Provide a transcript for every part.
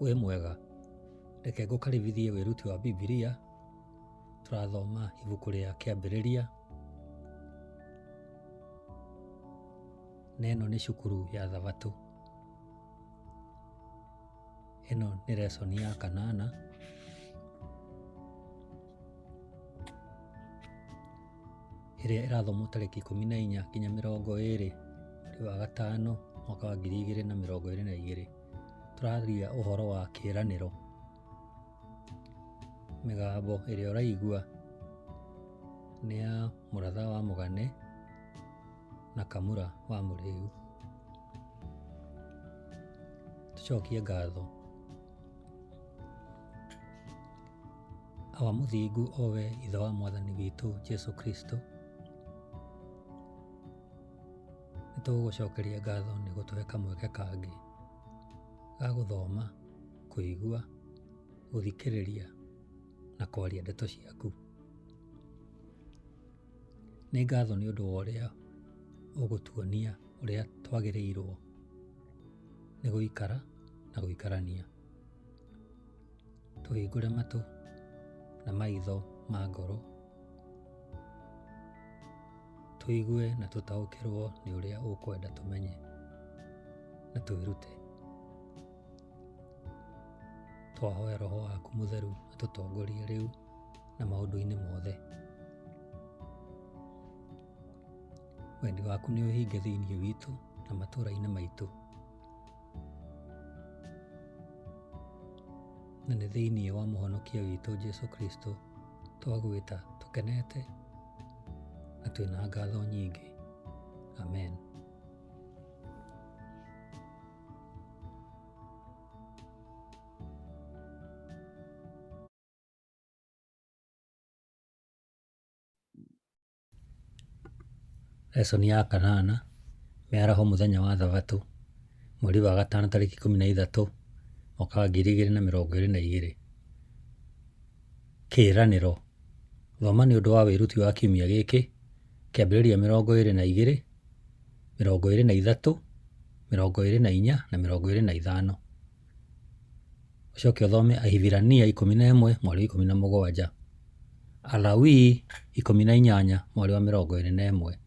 Wĩ mwega, reke ngũkaribithie wĩruti wa Bibilia. Tũrathoma ibuku rĩa Kĩambĩrĩria, na ĩno nĩ cukuru ya Thabatũ. Ĩno nĩ lesson ya 8, ĩrĩa ĩrathomwo tarĩki 14 nginya 20 mweri wa gatano mwaka wa 2022. Tũraria ũhoro wa kĩĩranĩro. Mĩgambo ĩrĩa ũraigua nĩ ya Mũratha wa Mũgane na Kamũra wa Mũrĩu. Tũcokie ngatho. Awa mũthingu owe ithe wa Mwathani witũ Jesũ Kristo, nĩtũgũcokeria ngatho nĩ gũtũhe kamweke kangĩ ga gũthoma, kũigua, gũthikĩrĩria na kwaria ndeto ciaku. Nĩ ngatho nĩ ũndũ wa ũrĩa ũgũtuonia ũrĩa twagĩrĩirwo nĩ gũikara na gũikarania. Tũhingũre matũ na maitho ma ngoro, tũigue na tũtaũkĩrwo nĩ ũrĩa ũkwenda tũmenye na twĩrute. Twahoya Roho waku Mũtheru atũtongorie rĩu na maũndũ-inĩ mothe. Wendi waku nĩ ũhinge thĩinĩ witũ na matũũra-inĩ maitũ, na nĩ thĩinĩ wa mũhonokia witũ Jesũ Kristo twagwĩta tũkenete na twĩna ngatho nyingĩ. Amen. Lesson ya 8, mĩaraho mũthenya wa Thabatũ, mweri wa gatano tarĩki 13 mwaka wa 2022. Kĩĩranĩro. Thoma nĩ ũndũ wa wĩruti wa kiumia gĩkĩ, Kĩambĩrĩria 22, 23, 24 na 25. Ũcoke ũthome Ahibirania 11 mweri 17, Alawii 18 mweri wa 21,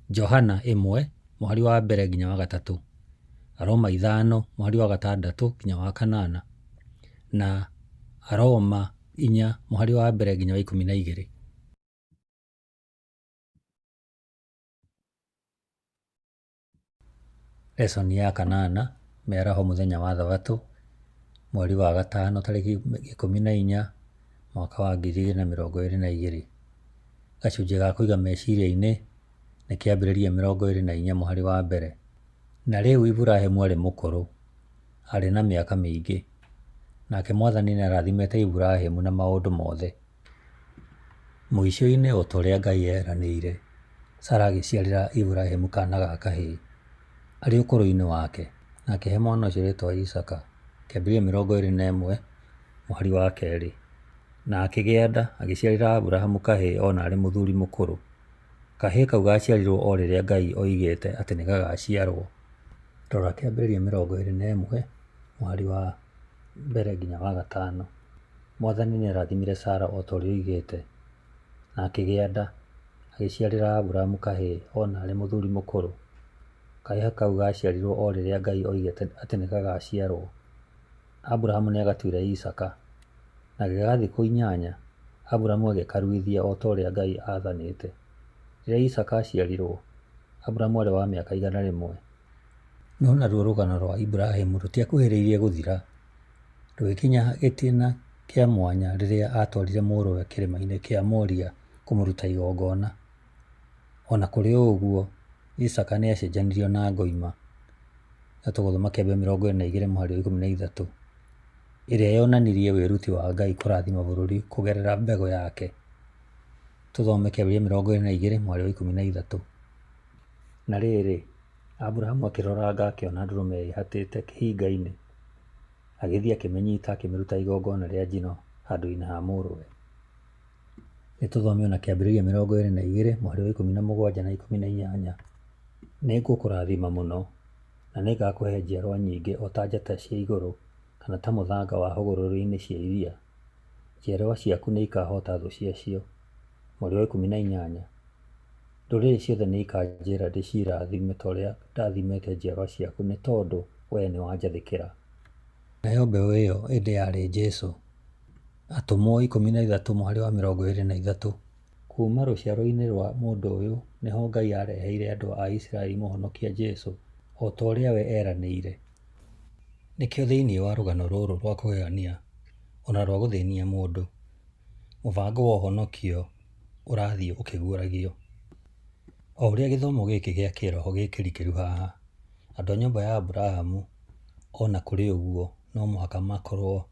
Johana 1 mweri wa 1 nginya wa 3, Aroma 5 mweri wa 6 nginya wa 8 na Aroma 4 mweri wa 1 nginya wa 12. Lesson ya 8, mĩaraho mũthenya wa Thabatũ, mweri wa gatano tarĩki 14 mwaka wa 2022. Gacunjĩ ga kũiga meciria-inĩ nĩ Kĩambĩrĩria 24 mweri wa 1. Na rĩu Iburahĩmu arĩ mũkũrũ, arĩ na mĩaka mĩingĩ, nake Mwathani nĩarathimĩte Iburahĩmu na maũndũ mothe. Mũico-inĩ o ta ũrĩa Ngai eranĩire, Sara agĩciarĩra Iburahĩmu kaana ga kahĩĩ arĩ ũkũrũ-inĩ wake, na akĩhe mwana ũcio rĩĩtwa Isaka. Kĩambĩrĩria 21 mweri wa 2. Na akĩgĩa nda agĩciarĩra Aburahamu kahĩĩ ona arĩ mũthuri mũkũrũ. Kahĩĩ kau gaciarirwo o rĩrĩa Ngai oigĩte atĩ nĩ gagaciarwo. Rora Kĩambĩrĩria 21 mweri wa 1 nginya wa 5. Mwathani nĩarathimire Sara o ta ũrĩa oigĩte, na akĩgĩa nda agĩciarĩra Aburahamu kahĩĩ ona arĩ mũthuri mũkũrũ. Kahĩĩ kau gaciarirwo o rĩrĩa Ngai oigĩte atĩ nĩ gagaciarwo. Aburahamu nĩagatuire Isaka, na gĩgathiĩ thikũ 8 Aburahamu agĩkaruithia o ta ũrĩa Ngai aathanĩte. Rĩrĩa Isaka aciarirwo, Aburahamu arĩ wa mĩaka 100. No naruo rũgano rwa Iburahĩmu rũtiakuhĩrĩirie gũthira. Rũgĩkinya gĩtina kĩa mwanya rĩrĩa atwarire mũrũwe kĩrĩma-inĩ kĩa Moria kũmũruta igongona. Ona kũrĩ ũguo, Isaka nĩacenjanirio na ngoima. Tũgũthoma Kĩambĩrĩria 22 mweri wa 13, ĩrĩa yonanirie wĩruti wa Ngai kũrathima bũrũri kũgerera mbegũ yake. Tũthome Kĩambĩrĩria 22 mweri wa 13. Na rĩrĩ, Aburahamu akĩroranga akĩona ndũrũme ĩhatĩte kĩhinga-inĩ. Agĩthiĩ akĩmĩnyiita akĩmĩruta igongona rĩa njino handũ-inĩ ha mũrũwe. Nĩtũthome ona Kĩambĩrĩria 22 mweri wa 17 na 18. Nĩngũkũrathima mũno, na nĩngakũhe njiarwa nyingĩ o ta njata cia igũrũ kana ta mũthanga wa hũgũrũrũ-inĩ cia iria. Njiarwa ciaku nĩ ikahota thũ ciacio. Mweri wa 18. Ndũrĩrĩ ciothe nĩ ikanjĩra ndĩcirathime ta ũrĩa ndathimĩte njiarwa ciaku nĩ tondũ wee nĩ wanjathĩkĩra. Nayo mbeũ ĩyo ĩndĩ yarĩ Jesũ. Atũmwo 13 mũhari wa 23. Kuuma rũciaro-inĩ rwa mũndũ ũyũ nĩho Ngai areheire andũ a Isiraeli mũhonokia Jesũ, o ta ũrĩa we eranĩire. Nĩkĩo thĩinĩ wa rũgano rũrũ rwa kũgegania ona rwa gũthĩnia mũndũ, mũbango wa ũhonokio ũrathiĩ ũkĩguũragio. O ũrĩa gĩthomo gĩkĩ gĩa kĩroho gĩkĩrikĩru haha, andũ a nyũmba ya Aburahamu ona kũrĩ ũguo no mũhaka makorwo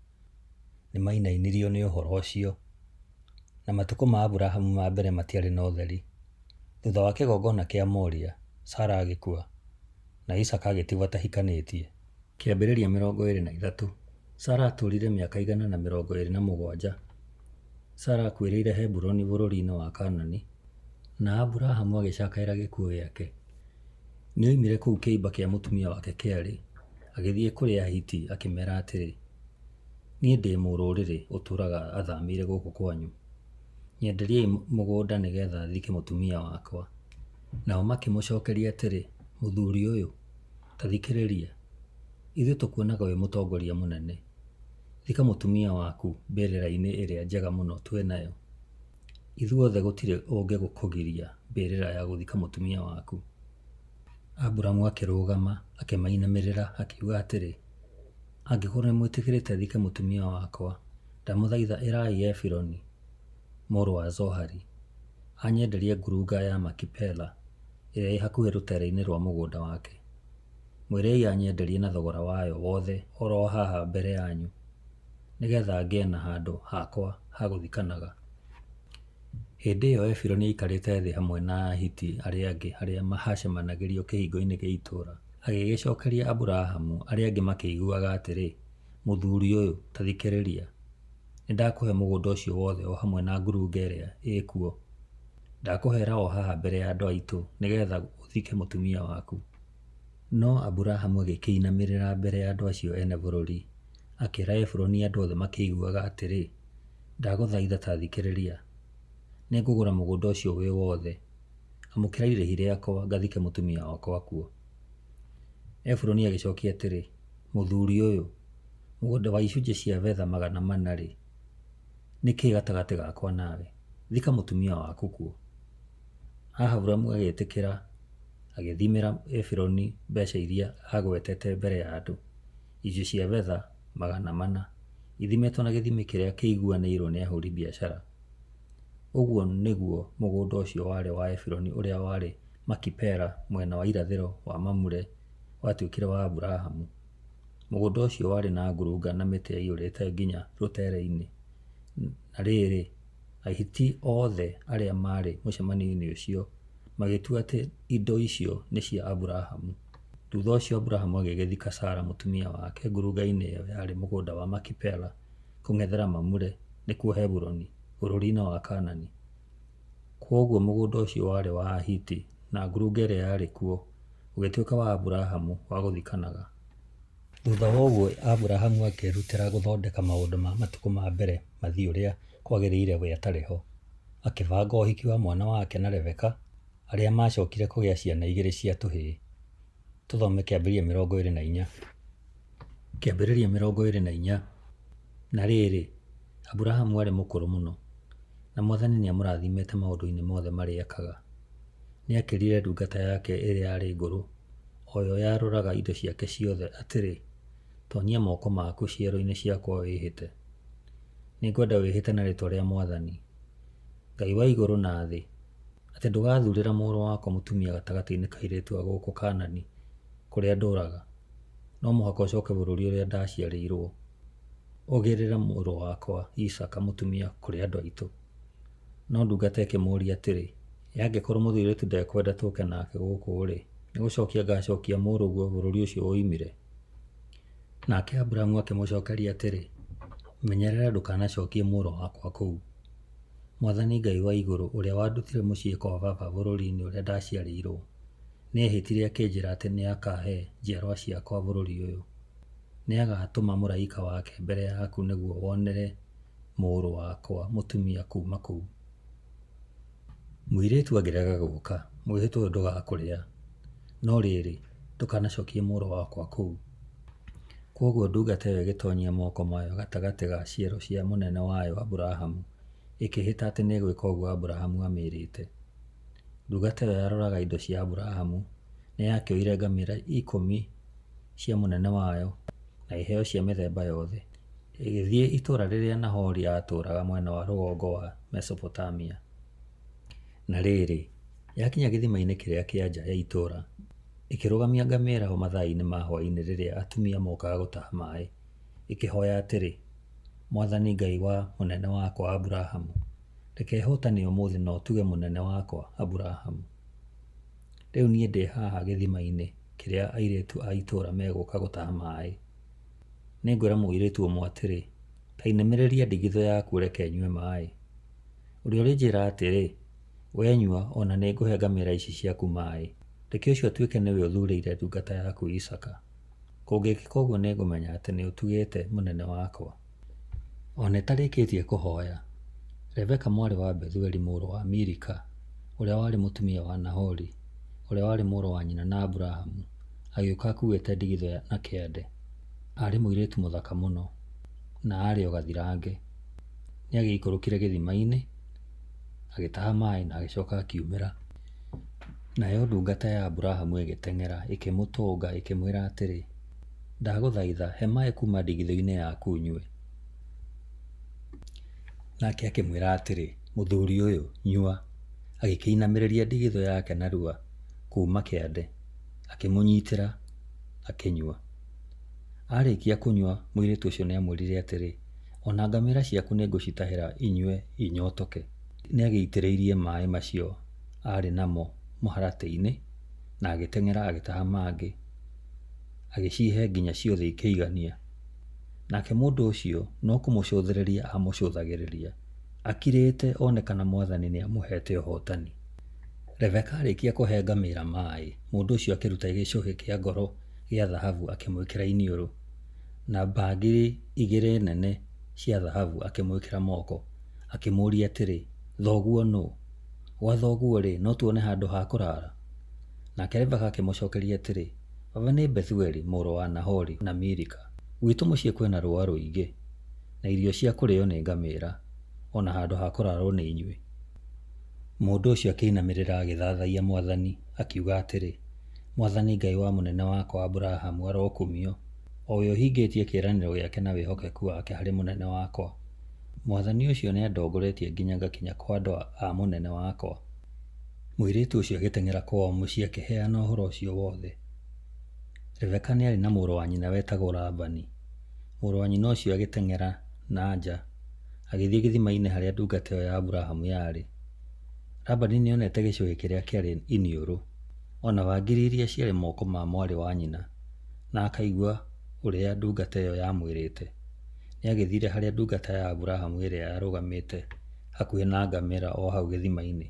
nĩ mainainirio nĩ ũhoro ũcio. Na matukũ ma Aburahamu ma mbere matiarĩ na ũtheri. Thutha wa kĩgongona kĩa Moria, Sara agĩkua na Isaka agĩtigwo atahikanĩtie. Kĩambĩrĩria 23. Sara atũũrire mĩaka 127. Sara akuĩrĩire Hebironi bũrũri-inĩ wa Kaanani, na Aburahamu agĩcakaĩra gĩkuũ gĩake. Nĩoimire kũu kĩimba kĩa mũtumia wake Kĩarĩ, agĩthiĩ kũrĩ Ahiti akĩmera atĩrĩ, niĩ ndĩ mũrũrĩrĩ ũtũũraga athamĩire gũkũ kwanyu. Nyenderiai mũgũnda nĩgetha thike mũtumia wakwa. Nao makĩmũcokeria atĩrĩ, mũthuri ũyũ, ta thikĩrĩria, ithuĩ tũkuonaga wĩ mũtongoria mũnene. Thika mũtumia waku mbĩrĩra-inĩ ĩrĩa njega mũno twĩ nayo. Ithuothe gũtirĩ ũngĩgũkũgiria mbĩrĩra ya gũthika mũtumia waku. Aburamu akĩrũgama akĩmainamĩrĩra akiuga atĩrĩ, angĩkorwo nĩ mwĩtĩkĩrĩte thike mũtumia wakwa, ndamũthaitha ĩrai Efironi, mũrũ wa Zohari, anyenderie ngurunga ya Makipela ĩrĩa ĩ hakuhĩ rũtere-inĩ rwa mũgũnda wake. Mwĩrei anyenderie na thogora wayo wothe oro haha mbere yanyu, nĩgetha ngĩe na handũ hakwa ha gũthikanaga. Hĩndĩ ĩyo Efironi aikarĩte thĩ hamwe na Ahiti arĩa angĩ arĩa mahacemanagĩrio kĩhingo-inĩ gĩa itũũra. Agĩgĩcokeria Aburahamu arĩa angĩ makĩiguaga atĩrĩ, mũthuri ũyũ, ta thikĩrĩria, nĩndakũhe mũgũnda ũcio wothe o hamwe na ngurunga ĩrĩa ĩkuo. Ndakũhera o haha mbere ya andũ aitũ nĩgetha ũthike mũtumia waku. No Aburahamu agĩkĩinamĩrĩra mbere ya andũ acio ene bũrũri, akĩra Efironi andũ othe makĩiguaga atĩrĩ, ndagũthaitha ta thikĩrĩria, nĩngũgũra mũgũnda ũcio wĩ wothe, amũkĩra irĩhi rĩakwa ngathike mũtumia wakwa kuo. Efironi agĩcokia atĩrĩ, mũthuri ũyũ, mũgũnda wa icunjĩ cia betha 400-rĩ, nĩkĩĩ gatagatĩ gakwa nawe? Thika mũtumia waku kuo. Aburamu agĩtĩkĩra, agĩthimĩra Efironi mbeca iria agwetete mbere ya andũ, icunjĩ cia betha 400, ithimetwo na gĩthimi kĩrĩa kĩiguanĩirwo nĩ ahũri biacara. Ũguo nĩguo mũgũnda ũcio warĩ wa Efironi ũrĩa warĩ Makipela mwena wa irathĩro wa Mamure watuĩkire wa Aburahamu. Mũgũnda ũcio warĩ na ngurunga na mĩtĩ yaiyũrĩte nginya rũtere-inĩ. Na rĩrĩ, Ahiti othe arĩa marĩ mũcemanio-inĩ ũcio magĩtua atĩ indo icio nĩ cia Aburahamu. Thutha ũcio Aburahamu agĩgĩthika Sara mũtumia wake ngurunga-inĩ ĩyo yarĩ mũgũnda wa Makipela kũng'ethera Mamure nĩkuo Hebironi bũrũri-inĩ wa Kaanani. Kwoguo mũgũnda ũcio warĩ wa Ahiti na ngurunga ĩrĩa yarĩ kuo ũgĩtuĩka wa Aburahamu wa gũthikanaga. Thutha wa ũguo Aburahamu akĩrutĩra gũthondeka maũndũ ma matukũ ma mbere mathiĩ ũrĩa kwagĩrĩire we atarĩ ho. Akĩbanga ũhiki wa mwana wake na Rebeka, arĩa macokire kũgĩa ciana 2 cia tũhĩĩ. Tũthome kĩambĩrĩria 24. Kĩambĩrĩria 24. Na rĩrĩ, Aburahamu arĩ mũkũrũ mũno, na Mwathani nĩamũrathimĩte maũndũ-inĩ mothe marĩa ekaga. Nĩakĩrire ndungata yake ĩrĩa yarĩ ngũrũ, o yo yarũraga indo ciake ciothe atĩrĩ, tonyia moko maku ciero-inĩ ciakwa wĩhĩte. Nĩngwenda wĩhĩte na rĩĩtwa rĩa Mwathani, Ngai wa igũrũ na thĩ, atĩ ndũgathuurĩra mũrũ wakwa mũtumia gatagatĩ-inĩ ka airĩtu a gũkũ Kaanani kũrĩa ndũũraga, no mũhaka ũcooke bũrũri ũrĩa ndaciarĩirwo, ũgĩrĩre mũrũ wakwa Isaka mũtumia kũrĩ andũ aitũ. No ndungata ĩkĩmũũria atĩrĩ, angĩkorwo mũthuritu ndekwenda tũũke nake gũkũ-rĩ, nĩgũcokia ngaacokia mũrũguo bũrũri ũcio woimire? Nake Aburamu akĩmũcokeria atĩrĩ, menyerera ndũkanacokie mũrũ wakwa kũu. Mwathani Ngai wa igũrũ ũrĩa wandutire mũciĩ kwa baba bũrũri-inĩ ũrĩa ndaciarĩirwo, nĩehĩtire akĩnjĩra atĩ nĩakahe njiarwa ciakwa bũrũri ũyũ. nĩagatũma mũraika wake mbere yaku nĩguo wonere mũrũ wakwa mũtumia kuma kũu. Mũirĩtu angĩrega gũka, mũirĩtu ũyũ ndũgakũrĩa, no rĩrĩ ndũkanacokie mũrũ wakwa kũu. Koguo ndungata ĩyo ĩgĩtonyia moko mayo gatagatĩ ga ciero cia mũnene wayo Aburahamu, ĩkĩhĩta atĩ nĩgwĩka ũguo Aburahamu amĩrĩte. Ndungata ĩyo yaroraga indo cia Aburahamu, nĩyakĩoire ngamĩra 10 cia mũnene wayo na iheo cia mĩthemba yothe, ĩgĩthiĩ itũũra rĩrĩa Nahori atũũraga mwena wa rũgongo wa Mesopotamia. Na rĩrĩ, yakinya gĩthima-inĩ kĩrĩa kĩa nja ya itũũra, ĩkĩrũgamia ngamĩra ho mathaa-inĩ ma hwaĩ-inĩ rĩrĩa atumia mokaga gũtaha maĩ, ĩkĩhoya atĩrĩ, Mwathani Ngai wa mũnene wakwa Aburahamu, reke hotane ũmũthĩ na ũtuge mũnene wakwa Aburahamu. Rĩu niĩ ndĩ haha gĩthima-inĩ kĩrĩa airĩtu a itũũra megũka gũtaha maĩ. Nĩngwĩra mũirĩtu ũmwe atĩrĩ, kaĩ nĩmĩrĩria ndigithũ yaku reke nyue maĩ. Ũrĩa ũrĩnjĩra atĩrĩ, we nyua ona nĩngũhe ngamĩra ici ciaku maĩ. Reke ũcio atuĩke nĩwe ũthurĩire ndungata yaku Isaka. Kũngĩkĩka ũguo nĩngũmenya atĩ nĩũtugĩte mũnene wakwa. Ona ĩtarĩkĩtie kũhoya, Rebeka mwarĩ wa Bethueli mũrũ wa Milika, ũrĩa warĩ mũtumia wa Nahori, ũrĩa warĩ mũrũ wa nyina na Aburahamu, agĩũka akuĩte ndigithũ na kĩande. Arĩ mũirĩtu mũthaka mũno, na arĩ o gathirange. Nĩagĩikũrũkire gĩthima-inĩ, agĩtaha maĩ na agĩcoka akiumĩra. Nayo ndungata ya Aburahamu ĩgĩteng'era ĩkĩmũtũnga ĩkĩmwĩra atĩrĩ, ndagũthaitha he maĩ kuma ndigithũ-inĩ yaku nyue. Nake akĩmwĩra atĩrĩ, mũthuri ũyũ nyua. Agĩkĩinamĩrĩria ndigithũ yake narua kuma kĩande, akĩmũnyitĩra akĩnyua. Arĩkia kũnyua, mũirĩtu ũcio nĩamwĩrire atĩrĩ, ona ngamĩra ciaku nĩngũcitahĩra inyue inyotoke. Nĩagĩitĩrĩirie maĩ macio arĩ namo mũharatĩ-inĩ na agĩteng'era agĩtaha mangĩ, agĩcihe nginya ciothe ikĩigania. Nake mũndũ ũcio no kũmũcũthĩrĩria amũcũthagĩrĩria, akirĩte onekana Mwathani nĩamũhete ũhotani. Rebeka arĩkia kũhe ngamĩra maĩ, mũndũ ũcio akĩruta gĩcũhĩ kĩa ngoro gĩa thahabu akĩmwĩkĩra iniũrũ, na bangiri 2 nene cia thahabu akĩmwĩkĩra moko, akĩmũũria atĩrĩ, thoguo nũ? Gwa thoguo-rĩ, no tuone handũ ha kũrara? Nake Rebeka akĩmũcokeria atĩrĩ, baba nĩ Bethueli mũrũ wa Nahori na Milika. Gwitũ mũciĩ kwĩna rũũa rũingĩ, na irio cia kũrĩo nĩ ngamĩra, ona handũ ha kũrarwo nĩ inyuĩ. Mũndũ ũcio akĩinamĩrĩra agĩthathaiya Mwathani, akiuga atĩrĩ, Mwathani Ngai wa mũnene wakwa Aburahamu arokumio, o we ũhingĩtie kĩĩranĩro gĩake na wĩhokeku wake harĩ mũnene wakwa. Mwathani ũcio nĩandongoretie nginya ngakinya kwa andũ a mũnene wakwa. Mũirĩtu ũcio agĩteng'era kwao mũciĩ akĩheana ũhoro ũcio wothe. Rebeka nĩarĩ na mũrũ wa nyina wetagwo Labani. Mũrũ wa nyina ũcio agĩteng'era na nja, agĩthiĩ gĩthima-inĩ harĩa ndungata ĩyo ya Aburahamu yarĩ. Labani nĩonete gĩcũhĩ kĩrĩa kĩarĩ iniũrũ, ona bangiri iria ciarĩ moko ma mwarĩ wa nyina, na akaigua ũrĩa ndungata ĩyo yamwĩrĩte. Nĩagĩthire harĩa ndungata ya Aburahamu ĩrĩa yarũgamĩte hakuhĩ na ngamĩra o hau gĩthima-inĩ,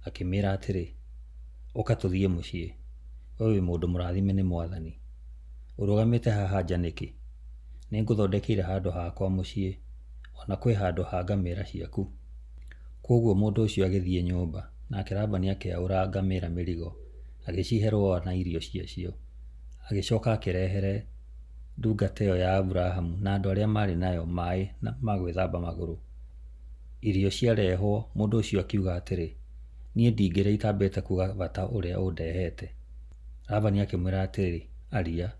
akĩmĩĩra atĩrĩ, ũka tũthiĩ mũciĩ, we wĩ mũndũ mũrathime nĩ Mwathani. Ũrũgamĩte haha nja nĩkĩ? Nĩngũthondekeire handũ hakwa mũciĩ, ona kwĩ handũ ha ngamĩra ciaku. Koguo mũndũ ũcio agĩthiĩ nyũmba, nake Labani akĩaũra ngamĩra mĩrigo, agĩcihe rũũa na irio ciacio. Agĩcoka akĩrehere ndungata ĩyo ya Aburahamu na andũ arĩa marĩ nayo maĩ ma gwĩthamba magũrũ. Irio ciarehwo, mũndũ ũcio akiuga atĩrĩ, niĩ ndingĩrĩa itambĩte kuuga bata ũrĩa ũndehete. Labani akĩmwĩra atĩrĩ, aria.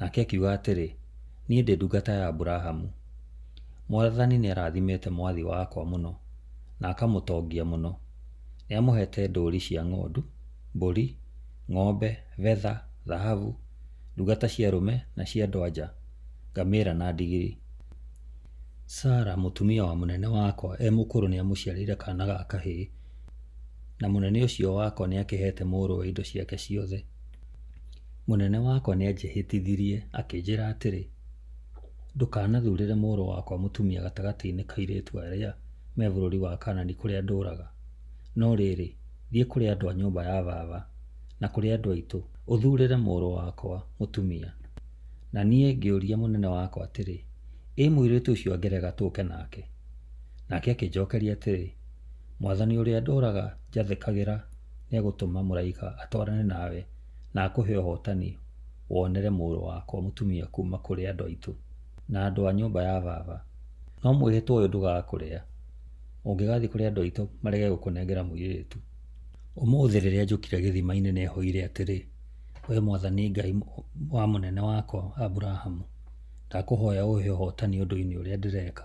Nake akiuga atĩrĩ, niĩ ndĩ ndungata ya Aburahamu. Mwathani nĩarathimĩte mwathi wakwa mũno, na akamũtongia mũno. Nĩamũhete ndũũri cia ng'ondu, mbũri, ng'ombe, betha, thahabu, ndungata cia arũme na cia andũ-a-nja, ngamĩra na ndigiri. Sara mũtumia wa mũnene wakwa mũkũrũ nĩamũciarĩire kaana ga kahĩĩ, na mũnene ũcio wakwa nĩakĩhete mũrũwe indo ciake ciothe. Mũnene wakwa nĩanjĩhĩtithirie akĩnjĩra atĩrĩ, ndũkanathurĩre mũrũ wakwa mũtumia gatagatĩ-inĩ ka airĩtu arĩa me bũrũri wa Kaanani kũrĩa ndũũraga. No rĩrĩ, thiĩ kũrĩ andũ a nyũmba ya baba na kũrĩ andũ aitũ, ũthurĩre mũrũ wakwa mũtumia. Na niĩ ngĩũria mũnene wakwa atĩrĩ, mũirĩtu ũcio angerega tũke nake? Nake akĩnjokeria atĩrĩ, Mwathani ũrĩa ndũraga njathĩkagĩra nĩegũtũma mũraika atwarane nawe na akũhe ũhotani wonere mũrũ wakwa mũtumia kuma kũrĩ andũ aitũ na andũ a nyũmba ya baba. No mwĩhĩtwa ũyũ ndũgakũrĩa. Ũngĩgathiĩ kũrĩ andũ aitũ marege gũkũnengera mũirĩtu. Ũmũthĩ rĩrĩa njũkire gĩthima-inĩ nĩehoire atĩrĩ, we Mwathani Ngai wa mũnene wakwa Aburahamu, ndakũhoya ũhe ũhotani ũndũ-inĩ ũrĩa ndĩreka.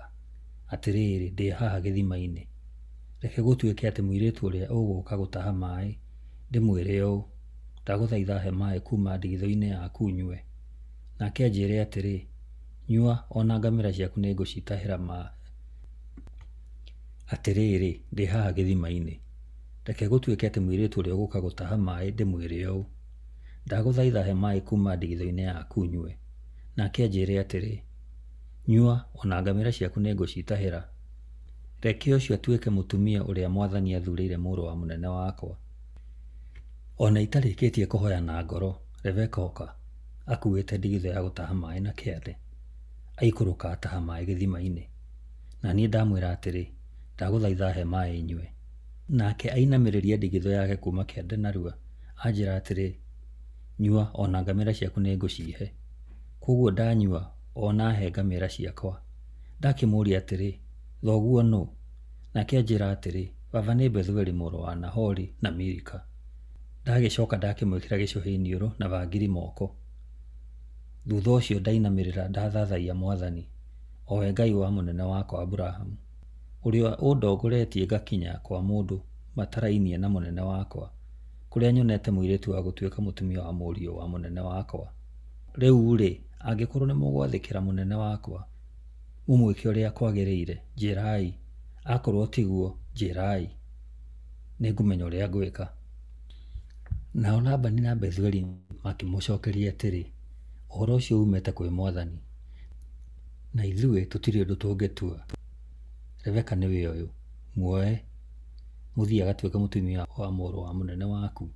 Atĩrĩrĩ, ndĩ haha gĩthima-inĩ. Reke gũtuĩke atĩ mũirĩtu ũrĩa ũgũka gũtaha maĩ ndĩmwĩre ũũ, ndagũthaitha he maĩ kuma ndigithũ-inĩ yaku nyue. Nake anjĩre atĩrĩ, nyua ona ngamĩra ciaku nĩngũcitahĩra maĩ. Atĩrĩrĩ, ndĩ haha gĩthima-inĩ. Reke gũtuĩke atĩ mũirĩtu ũrĩa ũgũka gũtaha maĩ ndĩmwĩre ũũ, ndagũthaitha he maĩ kuma ndigithũ-inĩ yaku nyue. Nake anjĩre atĩrĩ, nyua ona ngamĩra ciaku nĩngũcitahĩra. Reke ũcio atuĩke mũtumia ũrĩa Mwathani athurĩire mũrũ wa mũnene wakwa. Ona itarĩkĩtie kũhoya na ngoro, Rebeka oka akuĩte ndigithũ ya gũtaha maĩ na kĩande. Aikũrũka ataha maĩ gĩthima-inĩ. Na niĩ ndamwĩra atĩrĩ, ndagũthaitha he maĩ nyue. Nake ainamĩrĩria ndigithũ yake kuma kĩande narua, anjĩra atĩrĩ, nyua ona ngamĩra ciaku nĩngũcihe. Koguo ndanyua ona he ngamĩra ciakwa. Ndakĩmũria atĩrĩ, thoguo nũ? Nake anjĩra atĩrĩ, baba nĩ Bethueli mũrũ wa Nahori na Milika. Ndagĩcoka ndakĩmwĩkĩra gĩcũhĩ iniũrũ na bangiri moko. Thutha ũcio ndainamĩrĩra ndathathaia Mwathani, owe Ngai wa mũnene wakwa Aburahamu, ũrĩa ũndongoretie ngakinya kwa mũndũ matarainie na mũnene wakwa, kũrĩa nyonete mũirĩtu wa gũtuĩka mũtumia wa mũriũ wa mũnene wakwa. Rĩu-rĩ, angĩkorwo nĩ mũgwathĩkĩra mũnene wakwa, mũmwĩke ũrĩa kwagĩrĩire, njĩrai. Akorwo tiguo, njĩrai. Nĩngũmenya ũrĩa ngwĩka. Nao Labani na Bethueli makĩmũcokeria atĩrĩ, ũhoro ũcio umĩte kwĩ Mwathani, na ithuĩ tũtirĩ ũndũ tũngĩtua. Rebeka nĩwe ũyũ, muoe mũthiĩ agatuĩka mũtumia wa mũrũ wa mũnene waku,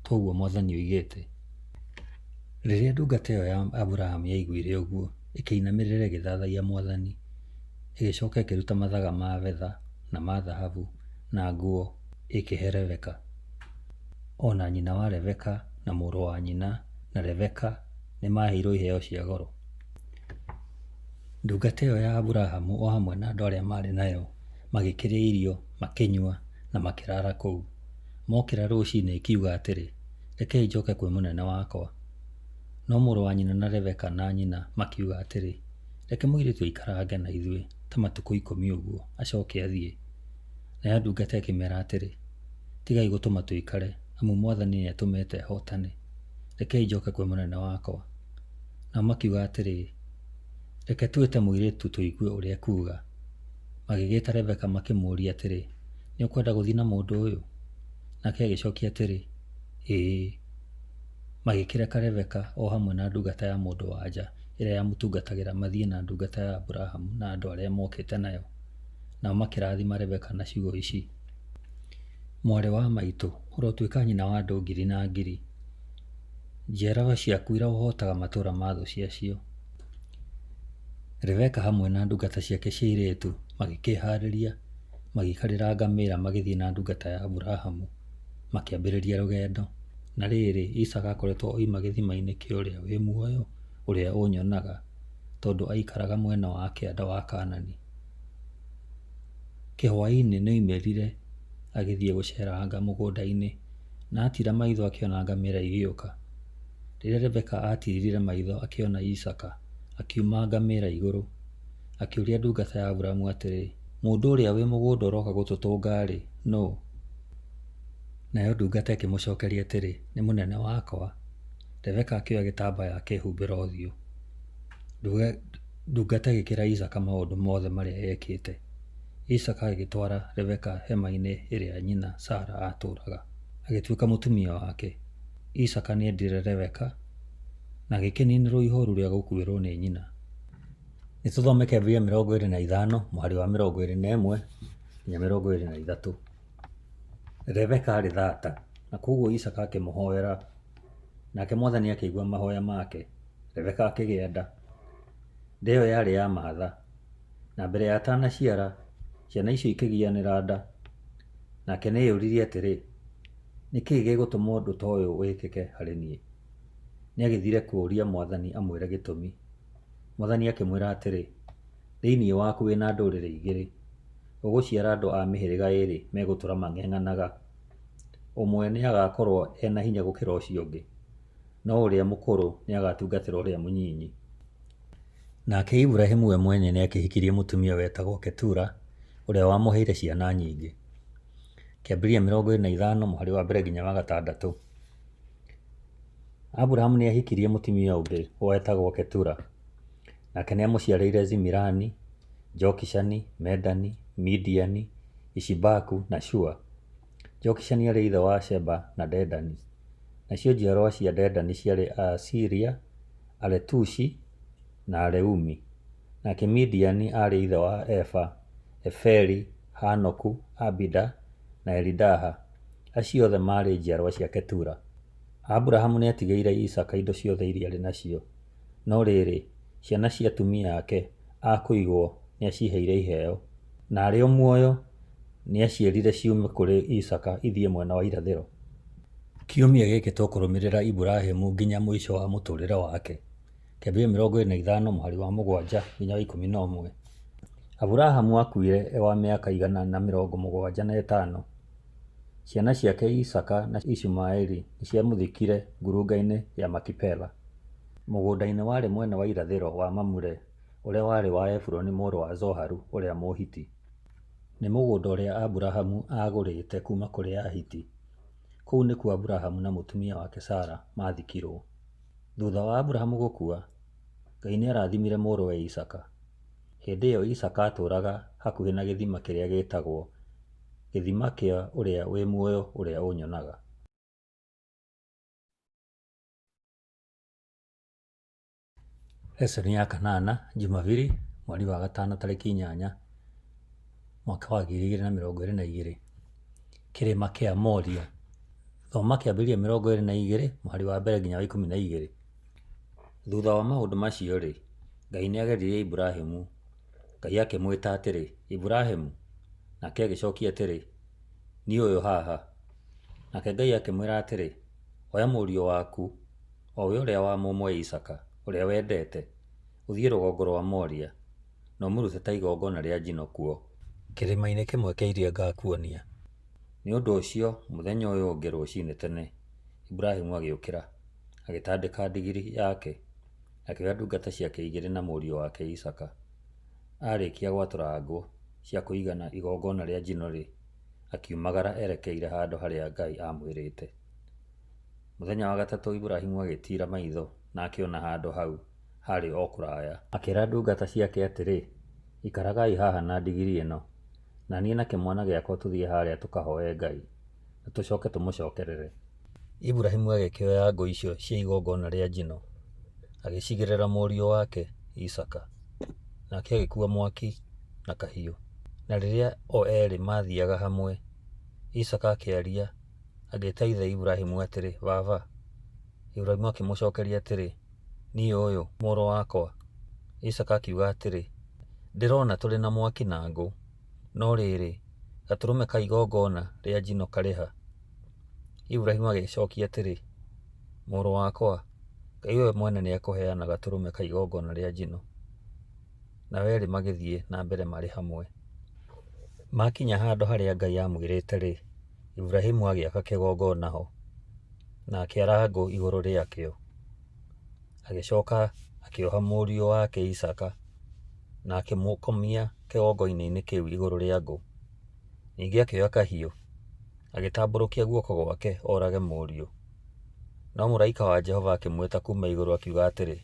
toguo Mwathani oigĩte. Rĩrĩa ndungata ĩyo ya Aburahamu yaiguire ũguo, ĩkĩinamĩrĩra ĩgĩthathaia Mwathani, ĩgĩcoka ĩkĩruta mathaga ma betha na ma thahabu na nguo ĩkĩhe Rebeka. Ona nyina wa Rebeka na mũrũ wa nyina na Rebeka nĩmaheirwo iheo cia goro. Ndungata ĩyo ya Aburahamu o hamwe na andũ arĩa marĩ nayo magĩkĩrĩa irio, makĩnyua na makĩrara kũu. Mokĩra rũcinĩ ikiuga atĩrĩ, rekei njoke kwĩ mũnene wakwa. No mũrũ wa nyina na Rebeka na nyina makiuga atĩrĩ, reke mũirĩtu aikarange na ithuĩ ta matukũ 10 ũguo acoke athiĩ. Nayo ndungata ĩkĩmera atĩrĩ, tigai gũtũma tũikare, amu Mwathani nĩatũmĩte hotane. Rekei njoke kwĩ mũnene wakwa. Na makiuga atĩrĩ, reke twĩte mũirĩtu tũigue ũrĩa kuuga. Magĩgĩta Rebeka makĩmũria atĩrĩ, nĩ ũkwenda gũthiĩ na mũndũ ũyũ? Nake agĩcokia atĩrĩ, ĩĩ. Magĩkĩreka Rebeka o hamwe na ndungata ya mũndũ wa nja ĩrĩa yamũtungatagĩra mathiĩ na ndungata ya Aburahamu na andũ arĩa mokĩte nayo. Nao makĩrathima Rebeka na ciugo ici, mwarĩ wa maitũ, ũrotuĩka nyina wa andũ ngiri na ngiri. Njiarwa ciaku irohotaga matũũra ma thũ ciacio. Rebeka hamwe na ndungata ciake cia airĩtu magĩkĩharĩria, magĩikarĩra ngamĩra magĩthiĩ na ndungata ya Aburahamu, makĩambĩrĩria rũgendo. Na rĩrĩ, Isaka akoretwo oima gĩthima-inĩ kĩa ũrĩa wĩ muoyo, ũrĩa ũnyonaga, tondũ aikaraga mwena wa kĩanda wa Kaanani. Kĩhwaĩ-inĩ nĩoimĩrire agĩthiĩ gũceranga mũgũnda-inĩ, na atira maitho akĩona ngamĩra igĩũka. Rĩrĩa Rebeka atirire maitho akĩona Isaka akiuma ngamĩra igũrũ, akĩũria ndungata ya Aburahamu atĩrĩ, mũndũ ũrĩa wĩ mũgũnda ũroka gũtũtũnga-rĩ, no? Nayo ndungata ĩkĩmũcokeria atĩrĩ, nĩ mũnene wakwa. Rebeka akĩoya gĩtambaya akĩhumbĩra ũthiũ. Ndungata ĩgĩkĩra Isaka maũndũ mothe marĩa ekĩte. Isaka agĩtwara Rebeka hema-inĩ ĩrĩa nyina Sara atũũraga, agĩtuĩka mũtumia wake. Isaka nĩendire Rebeka na agĩkĩninĩrwo ihoru rĩa gũkuĩrwo nĩ nyina. Nĩtũthome Kĩambĩrĩria 25 mũhari wa 21 nginya 23. Rebeka arĩ thata, na koguo Isaka akĩmũhoera, nake Mwathani akĩigua mahoya make. Rebeka akĩgĩa nda. Nda ĩyo yarĩ ya maatha, na mbere ya atanaciara, ciana icio ikĩgianĩra nda. Nake nĩeyũririe atĩrĩ, nĩkĩĩ gĩgũtũma ũndũ ta ũyũ wĩkĩke harĩ niĩ? Nĩagĩthire kũũria Mwathani amwĩre gĩtũmi. Mwathani akĩmwĩra atĩrĩ, thĩinĩ waku wĩna ndũrĩrĩ igĩrĩ, ũgũciara andũ a mĩhĩrĩga ĩrĩ megũtũra mang'eng'anaga. Ũmwe nĩagakorwo ena hinya gũkĩra ũcio ũngĩ, no ũrĩa mũkũrũ nĩagatungatĩra ũrĩa mũnyinyi. Nake Iburahĩmu we mwene nĩakĩhikirie mũtumia wetagwo Ketura, ũrĩa wamũheire ciana nyingĩ. Kĩambĩrĩria 25 mũhari wa mbere nginya wa 6. Aburahamu nĩahikirie mũtumia ũngĩ wetagwo Ketura, nake nĩamũciarĩire Zimirani, Jokishani, Medani, Midiani, Ishibaku na Shua. Jokishani arĩ ithe wa Sheba na Dedani. Nacio njiarwa cia Dedani ciarĩ Asiria, Aletushi na Aleumi. Nake Midiani arĩ ithe wa Efa, Eferi, Hanoku, Abida na Elidaha. Acio othe marĩ njiarwa cia Ketura. Aburahamu nĩatigĩire Isaka indo ciothe iria arĩ nacio, no rĩrĩ ciana cia atumia ake a kũigwo nĩaciheire iheo, na arĩ o muoyo nĩacierire ciume kũrĩ Isaka ithiĩ mwena wa irathĩro. Kiumia gĩkĩ tũkũrũmĩrĩra Iburahĩmu nginya mũico wa mũtũrĩre wake. Kĩambĩrĩria 25 mũhari wa 7 nginya wa 11. Aburahamu akuire wa mĩaka 175. Ciana ciake Isaka na Ishumaeli nĩciamũthikire ngurunga-inĩ ya Makipela. Mũgũnda-inĩ warĩ mwena wa irathĩro wa Mamure, ũrĩa warĩ wa Efuroni mũrũ wa Zoharu ũrĩa Mũhiti. Nĩ mũgũnda ũrĩa Aburahamu agũrĩte kuma kũrĩ Ahiti. Kũu nĩkuo Aburahamu na mũtumia wake Sara mathikirwo. Thutha wa Aburahamu gũkua, Ngai nĩarathimire mũrũwe Isaka. Hĩndĩ ĩyo Isaka atũraga hakuhĩ na gĩthima kĩrĩa gĩtagwo gĩthima kĩa ũrĩa wĩ muoyo ũrĩa ũnyonaga. Lesson ya 8, Jumapili, mweri wa 5 tarĩki 8 mwaka wa 2022. Kĩrĩma kĩa Moria. Thoma kĩambĩrĩria 22 mũhari wa mbere nginya wa 12. Thutha wa maũndũ macio rĩ, Ngai nĩageririe Iburahĩmu. Ngai akĩmwĩta atĩrĩ, Iburahĩmu, nake agĩcokia atĩrĩ, niĩ ũyũ haha. Nake Ngai akĩmwĩra atĩrĩ, oya mũriũ waku, o we ũrĩa wa mũmwe Isaka, ũrĩa wendete, ũthiĩ rũgongo rwa Moria, na ũmũrute ta igongona rĩa njino kuo, kĩrĩma-inĩ kĩmwe kĩa iria ngakuonia. Nĩ ũndũ ũcio, mũthenya ũyũ ũngĩ rũciinĩ tene, Iburahĩmu agĩũkĩra, agĩtandĩka ndigiri yake, akĩoya ndungata ciake igĩrĩ na mũriũ wake Isaka. Arĩkia gwatũra ngũ cia kũigana igongona rĩa njino rĩ, akiumagara erekeire handũ harĩa Ngai amwĩrĩte. Mũthenya wa gatatũ Iburahĩmu agĩtira maitho na akĩona handũ hau harĩ o kũraya. Akĩra ndungata ciake atĩrĩ, ikaragai haha na ndigiri ĩno, na niĩ na kĩmwana gĩakwa tũthiĩ harĩa tũkahoe Ngai, na tũcoke tũmũcokerere. Iburahĩmu agĩkĩoya ngũ icio cia igongona rĩa njino, agĩcigĩrĩra mũriũ wake Isaka, nake agĩkua mwaki na kahiũ. Na rĩrĩa o erĩ mathiaga hamwe, Isaka akĩaria, agĩĩta ithe Iburahĩmu atĩrĩ, baba. Iburahĩmu akĩmũcokeria atĩrĩ, niĩ ũyũ mũrũ wakwa. Isaka akiuga atĩrĩ, ndĩrona tũrĩ na mwaki na ngũ, no rĩrĩ gatũrũme ka igongona rĩa njino karĩ ha? Iburahĩmu agĩcokia atĩrĩ, mũrũ wakwa, Ngai we mwene nĩekũheana gatũrũme ka igongona rĩa njino. Na werĩ magĩthiĩ na mbere marĩ hamwe. Makinya handũ harĩa Ngai amwĩrĩte rĩ, Iburahĩmu agĩaka kĩgongona ho, na akĩara ngũ igũrũ rĩakĩo. Agĩcoka akĩoha mũriũ wake Isaka, na akĩmũkomia kĩgongona-inĩ kĩu igũrũ rĩa ngũ. Ningĩ akĩoya kahiũ, agĩtambũrũkia guoko gwake orage mũriũ. No mũraika wa Jehova akĩmwĩta kuma igũrũ akiuga atĩrĩ,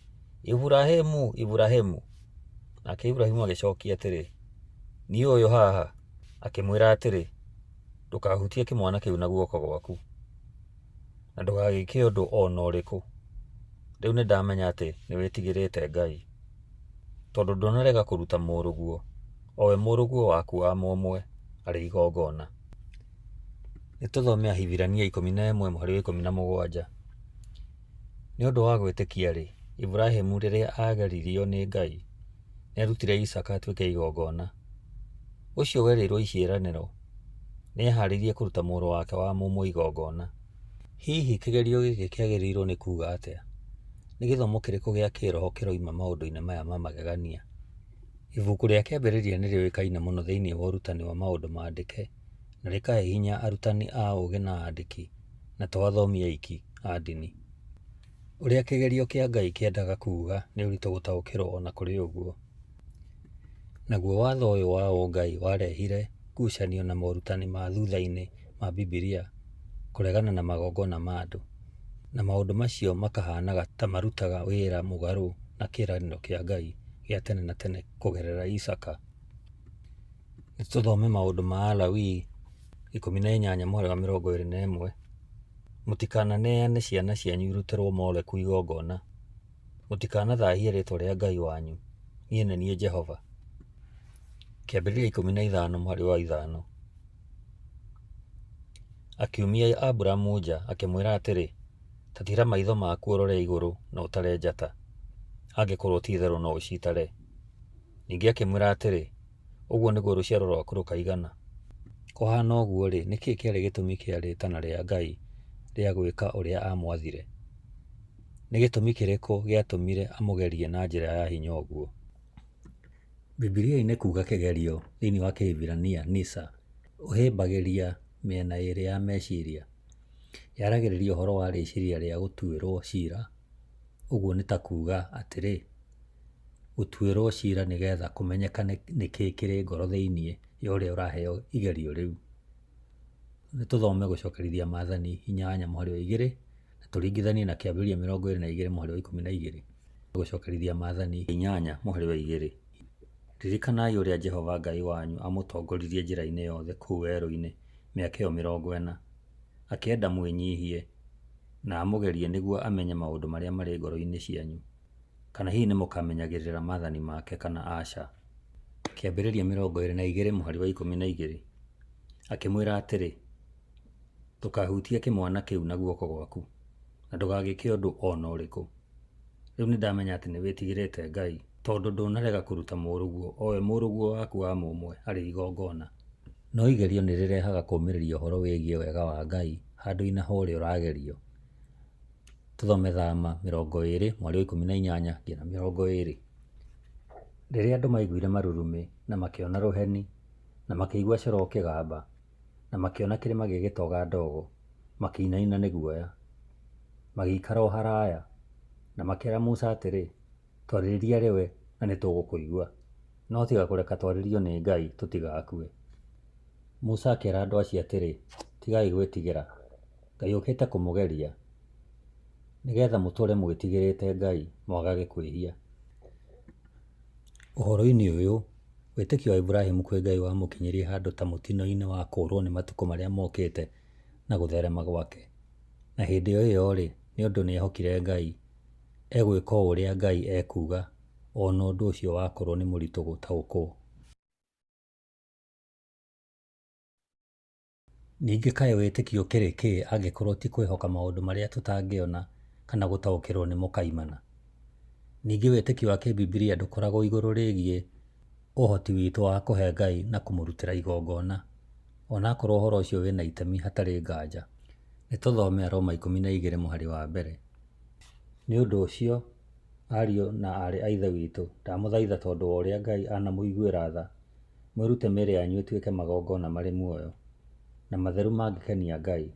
Iburahĩmu, Iburahĩmu. Nake Iburahĩmu agĩcokia atĩrĩ, niĩ ũyũ haha. Akĩmwĩra atĩrĩ, ndũkahutie kĩmwana kĩu na guoko gwaku, na ndũgagĩke ũndũ o na ũrĩkũ. Rĩu nĩndamenya atĩ nĩwĩtigĩrĩte Ngai, tondũ ndũnarega kũruta mũrũguo, o we mũrũguo waku wa mũmwe, arĩ igongona. Nĩtũthome Ahibirania 11 mũhari wa 17. Nĩ ũndũ wa gwĩtĩkia rĩ, Iburahĩmu rĩrĩa ageririo nĩ Ngai, nĩarutire Isaka atuĩke igongona. Ũcio werĩirwo iciĩranĩro nĩeharĩirie kũruta mũrũ wake wa mũmwe igongona. Hihi kĩgerio gĩkĩ kĩagĩrĩirwo nĩ kuga atĩa? Nĩ gĩthomo kĩrĩkũ gĩa kĩroho kĩroima maũndũ-inĩ maya ma magegania? Ibuku rĩa kĩambĩrĩria nĩ rĩũĩkaine mũno thĩinĩ wa ũrutani wa maũndũ maandĩke na rĩkahe hinya arutani a ũũgĩ na aandĩki na to athomi aiki a ndini. Ũrĩa kĩgerio kĩa Ngai kĩendaga kuuga nĩ ũritũ gũtaũkĩrwo o na kũrĩ ũguo. Naguo watho ũyũ wa ũngai warehire ngucanio na morutani ma thutha-inĩ ma Bibilia kũregana na magongona ma andũ, na maũndũ macio makahanaga ta marutaga wĩra mũgarũ na kĩĩranĩro kĩa Ngai gĩa tene na tene kũgerera Isaka. Nĩtũthome maũndũ ma Alawii 18:21. Mũtikananeane ciana cianyu irutĩrwo Moleku igongona. Mũtikanathahie rĩĩtwa rĩa Ngai wanyu. Niĩ nĩ niĩ Jehova. Kĩambĩrĩria 15:5. Akiumia Aburamu nja akĩmwĩra atĩrĩ, ta tira maitho maku ũrore igũrũ na ũtare njata, angĩkorwo ti-itherũ no ũcitare. Ningĩ akĩmwĩra atĩrĩ, ũguo nĩguo rũciaro rwaku rũkaigana. Kũhana ũguo-rĩ, nĩkĩĩ kĩarĩ gĩtũmi kĩa rĩĩtana rĩa Ngai rĩa gwĩka ũrĩa amwathire? Nĩ gĩtũmi kĩrĩkũ gĩatũmire amũgerie na njĩra ya hinya ũguo? Bibilia-inĩ kuuga kĩgerio thĩinĩ wa Kĩhibirania Nisa ũhĩmbagĩria mĩena ĩrĩ ya meciria. Yaragĩrĩria ũhoro wa rĩciria rĩa gũtuĩrwo ciira. Ũguo nĩ ta kuuga atĩrĩ, gũtuĩrwo ciira nĩgetha kũmenyeka nĩkĩĩ kĩrĩ ngoro thĩinĩ ya ũrĩa ũraheo igerio rĩu. Nĩtũthome gũcokerithia Maathani 8:2 na tũringithanie na Kĩambĩrĩria 22:12. Gũcokerithia Maathani 8:2. Ririkanai ũrĩa Jehova Ngai wanyu amũtongoririe njĩra-inĩ yothe kũu werũ-inĩ mĩaka ĩyo 40, akĩenda mwĩnyiihie na amũgerie nĩguo amenye maũndũ marĩa marĩ ngoro-inĩ cianyu, kana hihi nĩmũkamenyagĩrĩra maathani make kana aca. Kĩambĩrĩria 22:12. Akĩmwĩra atĩrĩ, ndũkahutie kĩmwana kĩu na guoko gwaku, na ndũgagĩke ũndũ o na ũrĩkũ. Rĩu nĩndamenya atĩ nĩwĩtigĩrĩte Ngai, tondũ ndũnarega kũruta mũrũguo, owe mũrũguo waku wa mũmwe arĩ igongona. No igerio nĩrĩrehaga kũũmĩrĩria ũhoro wĩgiĩ wega wa Ngai handũ-inĩ ha ũrĩa ũragerio. Tũthome Thama 20:18-20. Rĩrĩa andũ maiguire marurumĩ na makĩona rũheni na makĩigua coro ũkĩgamba na makĩona kĩrĩma gĩgĩtoga ndogo, makĩinaina nĩ guoya. Magĩikara o haraya na makĩĩra Musa atĩrĩ, twarĩrĩria rĩwe na nĩtũgũkũigua, no tiga kũreka twarĩrio nĩ Ngai tũtigakue. Musa akĩĩra andũ acio atĩrĩ, tigai gwĩtigĩra, Ngai ũkĩte kũmũgeria, nĩgetha mũtũũre mwĩtigĩrĩte Ngai mwagage kwĩhia. Ũhoro-inĩ ũyũ, wĩtĩkio wa Iburahĩmu kwĩ Ngai wamũkinyĩrie handũ ta mũtino-inĩ wa kũũrwo nĩ matukũ marĩa mokĩte na gũtherema gwake. Na hĩndĩ o ĩyo-rĩ, nĩ ũndũ nĩehokire Ngai, egwĩka o ũrĩa Ngai ekuuga, o na ũndũ ũcio wakorwo nĩ mũritũ gũtaũkwo. Ningĩ kaĩ wĩtĩkio kĩrĩ kĩĩ angĩkorwo ti kwĩhoka maũndũ marĩa tũtangĩona kana gũtaũkĩrwo nĩmo kaimana? Ningĩ wĩtĩkio wa kĩbibilia ndũkoragwo igũrũ rĩgiĩ ũhoti witũ wa kũhe Ngai na kũmũrutĩra igongona, ona akorwo ũhoro ũcio wĩna itemi hatarĩ nganja. Nĩtũthome Aroma 12:1. Nĩ ũndũ ũcio, ariũ na aarĩ a Ithe witũ, ndamũthaitha tondũ wa ũrĩa Ngai anamũiguĩra tha, mwĩrute mĩĩrĩ yanyu ĩtuĩke magongona marĩ muoyo na matheru mangĩkenia Ngai,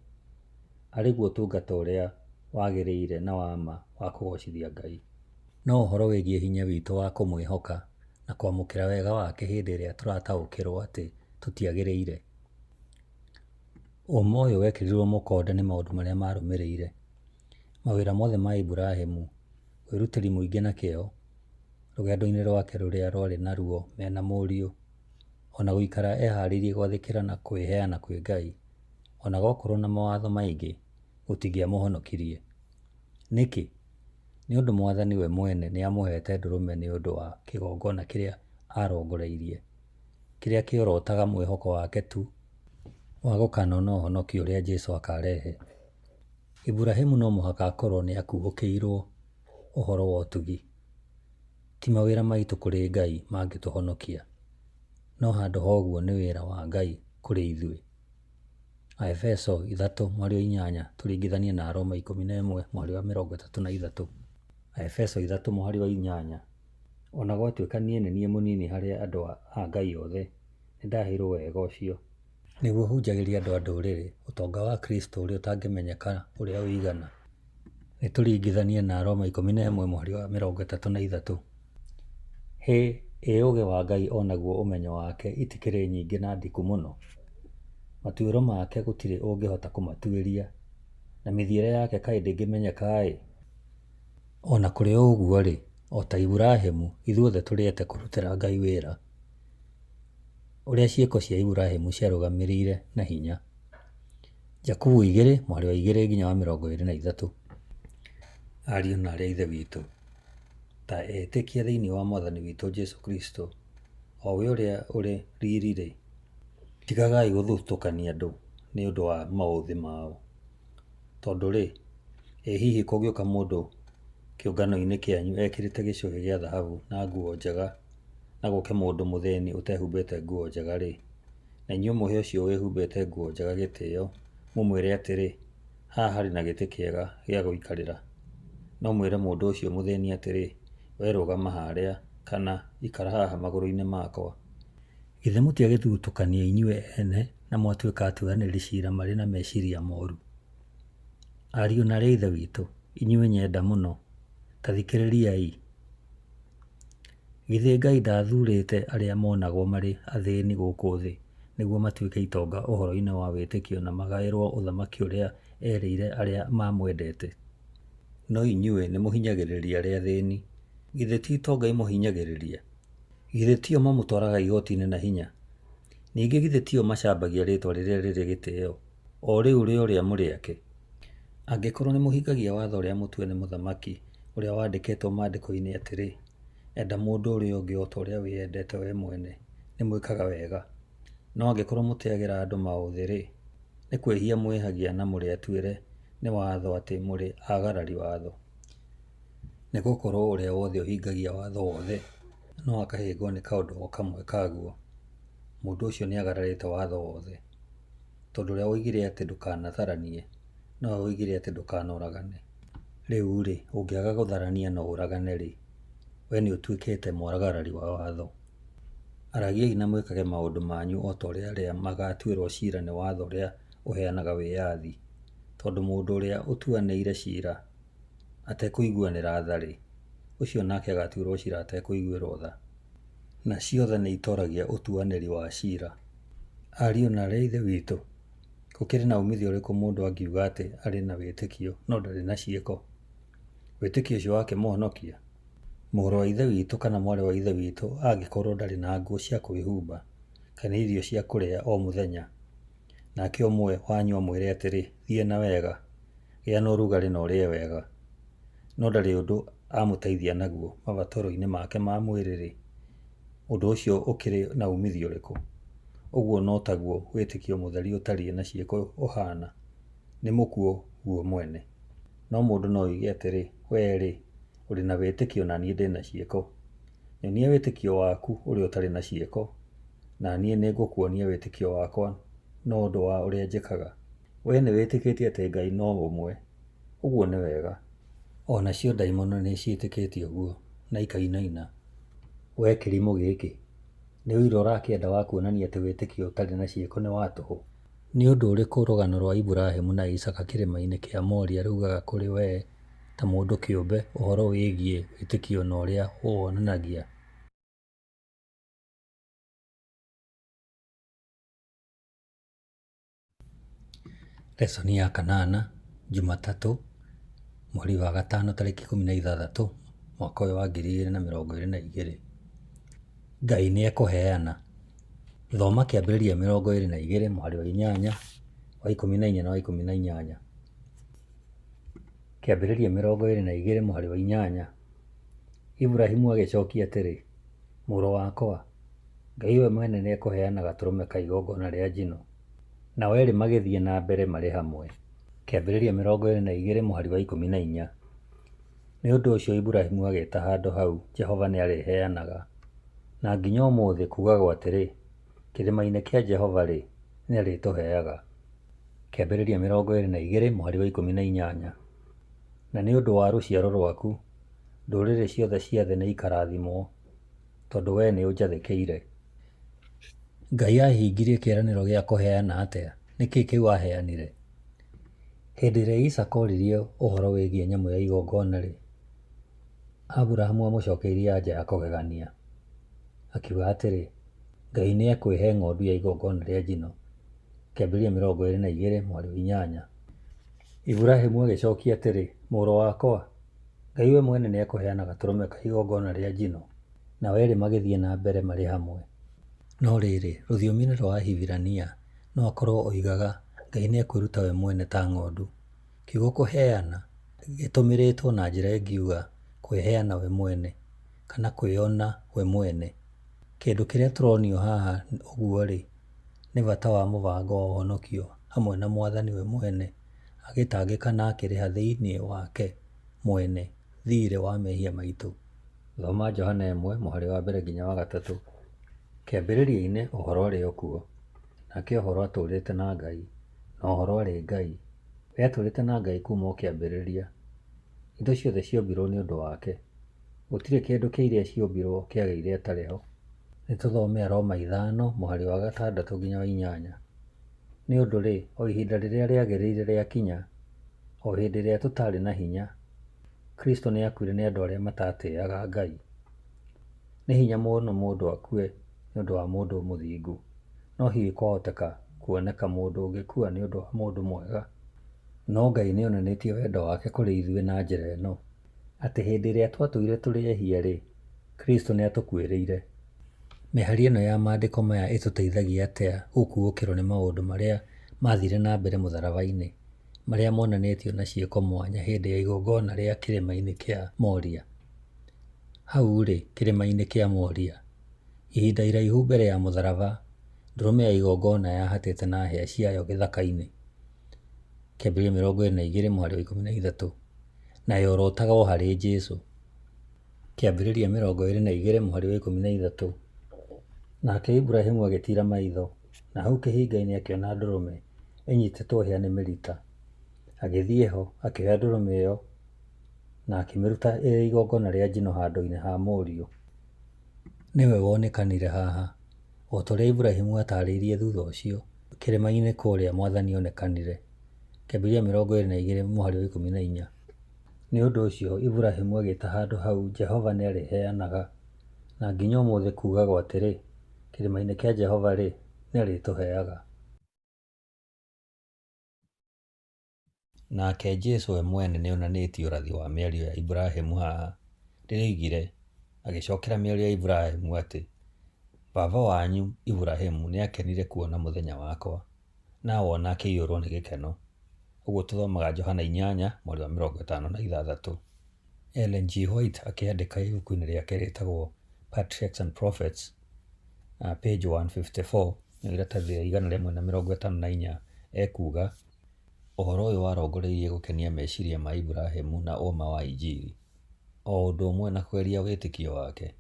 arĩ guo ũtungata ũrĩa wagĩrĩire na wa ma wa kũgocithia Ngai. No ũhoro wĩgiĩ hinya witũ wa kũmwĩhoka na kwamũkĩra wega wake hĩndĩ ĩrĩa tũrataũkĩrwo atĩ tũtiagĩrĩire. Ũma ũyũ wekĩrirwo mũkonde nĩ maũndũ marĩa marũmĩrĩire: mawĩra mothe ma Iburahĩmu, wĩrutĩri mũingĩ na kĩyo, rũgendo-inĩ rwake rũrĩa rwarĩ naruo mena mũriũ, ona gũikara eharĩirie gwathĩkĩra na kwĩheana kwĩ Ngai, ona gwakorwo na mawatho maingĩ, gũtingĩamũhonokirie. Nĩkĩ? Nĩ ũndũ Mwathani we mwene nĩamũhete ndũrũme nĩ ũndũ wa kĩgongona kĩrĩa arongoreirie, kĩrĩa kĩorotaga mwĩhoko wake tu wa gũkanona ũhonokio ũrĩa Jesũ akarehe. Iburahĩmu no mũhaka akorwo nĩakuũkĩirwo ũhoro wa ũtugi. Ti mawĩra maitũ kũrĩ Ngai mangĩtũhonokia, no handũ ha ũguo nĩ wĩra wa Ngai kũrĩ ithuĩ. Aefeso 3:8 tũringithanie na Aroma 11:33. Aefeso 3:8. Ona gwatuĩka niĩ nĩ niĩ mũnini harĩ andũ a Ngai othe, nĩndaheirwo wega ũcio nĩguo hunjagĩria andũ a ndũrĩrĩ ũtonga wa Kristo ũrĩa ũtangĩmenyeka ũrĩa ũigana. Nĩtũringithanie na Aroma 11:33. Ĩ ũũgĩ wa Ngai onaguo ũmenyo wake itikĩrĩ nyingĩ na ndiku mũno. Matuĩro make gũtirĩ ũngĩhota kũmatuĩria, na mĩthiĩre yake kaĩ ndĩngĩmenyeka-ĩ. Ona kũrĩ o ũguo-rĩ, o ta Iburahĩmu, ithuothe tũrĩete kũrutĩra Ngai wĩra ũrĩa ciĩko cia Iburahĩmu ciarũgamĩrĩire na hinya. Jakubu 2:2-23. Ariũ na arĩa ithe witũ, ta etĩkia thĩinĩ wa Mwathani witũ Jesũ Kristo, o we ũrĩa ũrĩ riri-rĩ, tigagai gũthutũkania andũ nĩ ũndũ wa maũthĩ mao. Tondũ-rĩ, ĩ hihi kũngĩũka mũndũ kĩũngano-inĩ kĩanyu ekĩrĩte gĩcũhĩ gĩa thahabu na nguo njega, na gũke mũndũ mũthĩni ũtehumbĩte nguo njega-rĩ, na inyuĩ mũhe ũcio wĩhumbĩte nguo njega gĩtĩĩo, mũmwĩre atĩrĩ, haha harĩ na gĩtĩ kĩega gĩa gũikarĩra. No mwĩre mũndũ ũcio mũthĩni atĩrĩ, we rũgama harĩa, kana ikara haha magũrũ-inĩ makwa. Githĩ mũtiagĩthutũkania inyuĩ ene na mwatuĩka atuanĩri ciira marĩ na meciria moru? Ariũ na arĩa ithe witũ, inyuĩ nyenda mũno, ta thikĩrĩriai. Githĩ Ngai ndathurĩte arĩa monagwo marĩ athĩni gũkũ thĩ nĩguo matuĩke itonga ũhoro-inĩ wa wĩtĩkio na magaĩrwo ũthamaki ũrĩa erĩire arĩa mamwendete? No inyuĩ nĩmũhinyagĩrĩria arĩa athĩni. Githĩ ti itonga imũhinyagĩrĩria? Githĩ tio mamũtwaraga igoti-inĩ na hinya? Ningĩ githĩ tio macambagia rĩtwa rĩrĩa rĩrĩ gĩtĩĩo, o rĩu rĩ ũrĩa mũrĩ ake? Angĩkorwo nĩmũhingagia watho ũrĩa mũtue nĩ mũthamaki ũrĩa wandĩkĩtwo maandĩko-inĩ atĩrĩ, enda mũndũ ũrĩa ũngĩ o ta ũrĩa wĩyendete we mwene, nĩmwĩkaga wega. No angĩkorwo mũteagĩra andũ maũthĩ-rĩ, nĩ kwĩhia mwĩhagia na mũrĩ atuĩre nĩ watho atĩ mũrĩ agarari watho. Nĩgũkorwo ũrĩa wothe ũhingagia watho wothe no akahĩngwo nĩ kaũndũ o kamwe kaguo, mũndũ ũcio nĩagararĩte watho wothe. Tondũ ũrĩa woigire atĩ ndũkanatharanie, nowe woigire atĩ ndũkanoragane. Rĩu-rĩ, ũngĩaga gũtharania na ũragane-rĩ, we nĩũtuĩkĩte mwagarari wa watho. Aragiai na mwĩkage maũndũ manyu o ta ũrĩa arĩa magatuĩrwo ciira nĩ watho ũrĩa ũheanaga wĩyathi. Tondũ mũndũ ũrĩa ũtuanĩire ciira atekũiguanĩra tha-rĩ, ũcio nake agatuĩrwo ciira atekũiguĩrwo tha. Nacio tha nĩitoragia ũtuanĩri wa ciira. Ariũ na arĩa ithe witũ, gũkĩrĩ na umithio ũrĩkũ mũndũ angiuga atĩ arĩ na wĩtĩkio no ndarĩ na ciĩko? Wĩtĩkio ũcio wake mũhonokia? Mũrũ wa ithe witũ kana mwarĩ wa ithe witũ angĩkorwo ndarĩ na nguo cia kwĩhumba kana irio cia kũrĩa o mũthenya, nake ũmwe wanyu amwĩre atĩrĩ, thiĩ na wega, gĩa na ũrugarĩ na ũrĩe wega, no ndarĩ ũndũ amũteithia naguo mabataro-inĩ make ma mwĩrĩ-rĩ, ũndũ ũcio ũkĩrĩ na umithio ũrĩkũ? Ũguo no taguo wĩtĩkio mũtheri ũtariĩ na ciĩko ũhana, nĩ mũkuũ guo mwene. No mũndũ no oige atĩrĩ, we-rĩ, ũrĩ na wĩtĩkio na niĩ ndĩ na ciĩko. Nyonia wĩtĩkio waku ũrĩa ũtarĩ na ciĩko, na niĩ nĩngũkuonia wĩtĩkio wakwa no ũndũ wa ũrĩa njĩkaga. We nĩwĩtĩkĩtie atĩ Ngai no ũmwe, ũguo nĩ wega. Onacio ndaimono nĩciĩtĩkĩtie ũguo na ikainaina. We kĩrimũ gĩkĩ, nĩ ũira ũrakĩenda wa kuonania atĩ wĩtĩkio ũtarĩ na ciĩko nĩ wa tũhũ? Nĩ ũndũ ũrĩkũ rũgano rwa Iburahĩmu na Isaka kĩrĩma-inĩ kĩa Moria rugaga kũrĩ we ta mũndũ kĩũmbe ũhoro wĩgiĩ wĩtĩkio na ũrĩa ũwonanagia? Lesoni ya 8, Jumatatũ, mweri wa gatano tarĩki 16 mwaka ũyũ wa 2022. Ngai nĩekũheana. Thoma kĩambĩrĩria 22 mũhari wa 8 wa 14 na wa 18. Kĩambĩrĩria 22 mũhari wa 8. Iburahĩmu agĩcokia atĩrĩ, mũrũ wakwa, Ngai we mwene nĩekũheana gatũrũme ka igongona rĩa njino. Na werĩ magĩthiĩ na mbere marĩ hamwe. Kĩambĩrĩria 22 mũhari wa 14. Nĩ ũndũ ũcio Iburahĩmu agĩĩta handũ hau Jehova nĩarĩheanaga, na nginya ũmũthĩ kuugagwo atĩrĩ, kĩrĩma-inĩ kĩa Jehova-rĩ, nĩarĩtũheaga. Kĩambĩrĩria 22 mũhari wa 18. Na nĩ ũndũ wa rũciaro rwaku, ndũrĩrĩ ciothe cia thĩ nĩikarathimwo, tondũ wee nĩũnjathĩkĩire. Ngai ahingirie kĩĩranĩro gĩa kũheana atĩa? Nĩkĩĩ kĩu aheanire? Hĩndĩ ĩrĩa Isaka oririe ũhoro wĩgiĩ nyamũ ya igongona-rĩ, Aburahamu amũcokeirie anja ya kũgegania. Akiuga atĩrĩ, Ngai nĩekwĩhe ng'ondu ya igongona rĩa njino. Kĩambĩrĩria 22 mũhari wa 8. Iburahĩmu agĩcokia atĩrĩ, mũrũ wakwa, Ngai we mwene nĩekũheana gatũrũme ka igongona rĩa njino. Nao erĩ magĩthiĩ na mbere marĩ hamwe. No rĩrĩ, rũthiomi-inĩ rwa Ahibirania no akorwo oigaga Ngai nĩekwĩruta we mwene ta ng'ondu. Kiugo kũheana gĩtũmĩrĩtwo na njĩra ĩngiuga kwĩheana we mwene kana kwĩona we mwene. Kĩndũ kĩrĩa tũronio haha ũguo-rĩ, nĩ bata wa mũbango wa ũhonokio hamwe na Mwathani we mwene agĩtangĩka na akĩrĩha thĩinĩ wake mwene thiirĩ wa mehia maitũ. Thoma Johana 1 mũhari wa 1 nginya wa 3. Kĩambĩrĩria-inĩ ũhoro ũrĩ o kuo, nake ũhoro atũũrĩte na Ngai, na ũhoro arĩ Ngai. We atũũrĩte na Ngai kuuma o kĩambĩrĩria. Indo ciothe ciombirwo nĩ ũndũ wake. Gũtirĩ kĩndũ kĩa iria ciombirwo kĩagĩire atarĩ ho. Nĩtũthome Aroma 5 mũhari wa 6 nginya wa 8. Nĩ ũndũ-rĩ, o ihinda rĩrĩa rĩagĩrĩire rĩakinya, o hĩndĩ ĩrĩa tũtarĩ na hinya, Kristo nĩakuire nĩ andũ arĩa matatĩĩaga Ngai. Nĩ hinya mũno mũndũ akue nĩ ũndũ wa mũndũ mũthingu, no hihi kwahoteka kuoneka mũndũ ũngĩkua nĩ ũndũ wa mũndũ mwega. No Ngai nĩonanĩtie wendo wake kũrĩ ithuĩ na njĩra ĩno, atĩ hĩndĩ ĩrĩa twatũire tũrĩ ehia-rĩ, Kristo nĩatũkuĩrĩire. Mĩario ĩno ya maandĩko maya ĩtũteithagia atĩa gũkuũkĩrwo nĩ maũndũ marĩa mathire na mbere mũtharaba-inĩ, marĩa monanĩtio na ciĩko mwanya hĩndĩ ya igongona rĩa kĩrĩma-inĩ kĩa Moria. Hau-rĩ, kĩrĩma-inĩ kĩa Moria, ihinda iraihu mbere ya mũtharaba, ndũrũme ya igongona yahatĩte na hĩa ciayo gĩthaka-inĩ. Kĩambĩrĩria 22 mũhari wa 13. Na yorotagwo harĩ Jesũ. Kĩambĩrĩria 22 mũhari wa 13. Nake Iburahĩmu agĩtira maitho, na hau kĩhinga-inĩ akĩona ndũrũme ĩnyitĩtwo hĩa nĩ mĩrita. Agĩthiĩ ho, akĩoya ndũrũme ĩyo, na akĩmĩruta ĩrĩ igongona rĩa njino handũ-inĩ ha mũriũ. Nĩwe wonekanire haha, o ta ũrĩa Iburahĩmu atarĩirie thutha ũcio, kĩrĩma-inĩ kũrĩa Mwathani onekanire. Kĩambĩrĩria 22 mũhari wa 14. Nĩ ũndũ ũcio Iburahĩmu agĩĩta handũ hau Jehova nĩarĩheanaga, na nginya ũmũthĩ kuugagwo atĩrĩ, kĩrĩma-inĩ kĩa Jehova-rĩ, nĩarĩtũheaga. Nake Jesũ we mwene nĩonanĩtie ũrathi wa mĩario ya Iburahĩmu haha, rĩrĩa oigire, agĩcokera mĩario ya Iburahĩmu atĩ, baba wanyu Iburahĩmu nĩakenire kuona mũthenya wakwa, na wona akĩiyũrwo nĩ gĩkeno. Ũguo tũthomaga Johana 8 mũhari wa 56. Ellen G. White akĩandĩka ibuku-inĩ rĩake rĩtagwo Patriarchs and Prophets, page 154, iratathi rĩa 154, ekuga, ũhoro ũyũ warongoreirie gũkenia meciria ma Iburahĩmu na ũma wa Injili, o ũndũ ũmwe na kweria wĩtĩkio wake,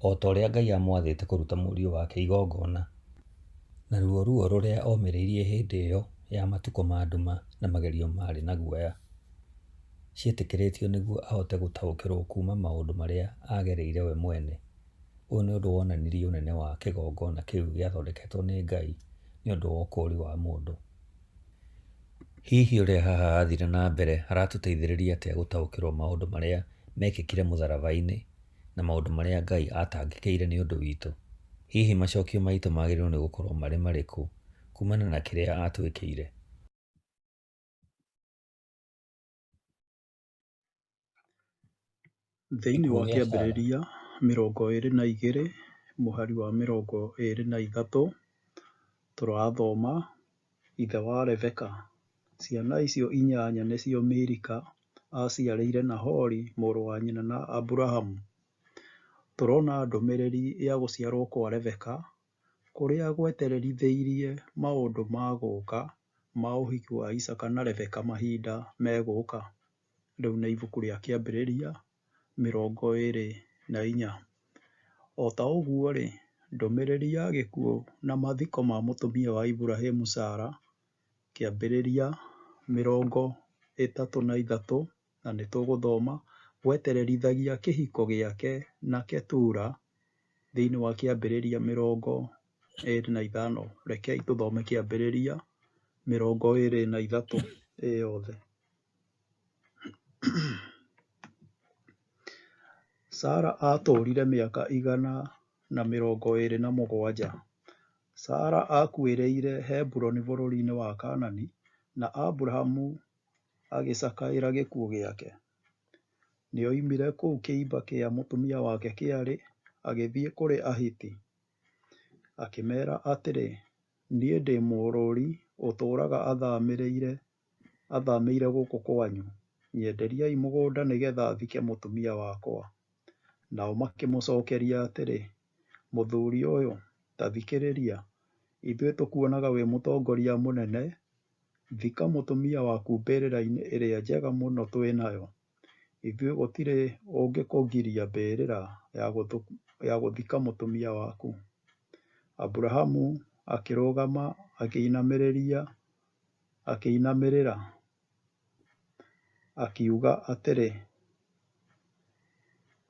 o ta ũrĩa Ngai amwathĩte kũruta mũriũ wake igongona. Naruo ruo rũrĩa omĩrĩirie hĩndĩ ĩyo ya matukũ ma nduma na magerio marĩ na guoya, ciĩtĩkĩrĩtio nĩguo ahote gũtaũkĩrwo kuuma maũndũ marĩa agereire we mwene. Ũyũ nĩ ũndũ wonanirie ũnene wa kĩgongona kĩu gĩathondeketwo nĩ Ngai nĩ ũndũ wa ũkũũri wa mũndũ. Hihi ũrĩa haha athire na mbere aratũteithĩrĩria atĩa gũtaũkĩrwo maũndũ marĩa mekĩkire mũtharaba-inĩ na maũndũ marĩa Ngai atangĩkĩire nĩ ũndũ witũ? Hihi macokio maitũ magĩrĩirwo nĩ gũkorwo marĩ marĩkũ kumana na kĩrĩa atwĩkĩire? Thĩinĩ wa Kĩambĩrĩria 22 mũhari wa 23 tũrathoma, ithe wa Rebeka, ciana icio 8 nĩcio Milika aciarĩire Nahori mũrũ wa nyina na Aburahamu. Tũrona ndũmĩrĩri ya gũciarwo kwa Rebeka kũrĩa gwetererithĩirie maũndũ ma gũũka ma ũhiki wa Isaka na Rebeka mahinda megũka. rĩu nĩ ibuku rĩa kĩambĩrĩria 24. O ta ũguo rĩ, ndũmĩrĩri ya gĩkuũ na mathiko ma mũtumia wa Iburahĩmu Sara, kĩambĩrĩria 33, na nĩ tũgũthoma gwetererithagia kĩhiko gĩake na Ketura thĩinĩ wa kĩambĩrĩria 25. Rekei tũthome kĩambĩrĩria 23 yothe. Sara atũũrire mĩaka 127. Sara aakuĩrĩire Hebironi bũrũri-inĩ wa Kaanani, na Aburahamu agĩcakaĩra gĩkuũ gĩake. Nĩ oimire kũu kĩimba kĩa mũtumia wake kĩarĩ, agĩthiĩ kũrĩ Ahiti. Akĩmeera atĩrĩ, niĩ ndĩ mũrũũri ũtũũraga athamĩire gũkũ kwanyu. Nyenderiai mũgũnda nĩgeetha thike mũtumia wakwa. Nao makĩmũcookeria atĩrĩ, mũthuri ũyũ, ta thikĩrĩria, ithuĩ tũkuonaga wĩ mũtongoria mũnene. Thika mũtumia waku mbĩrĩra-inĩ ĩrĩa njega mũno twĩ nayo. Ithuĩ gũtirĩ ũngĩkũgiria mbĩrĩra ya gũthika mũtumia waku. Aburahamu akĩrũgama akĩinamĩrĩra, akiuga atĩrĩ,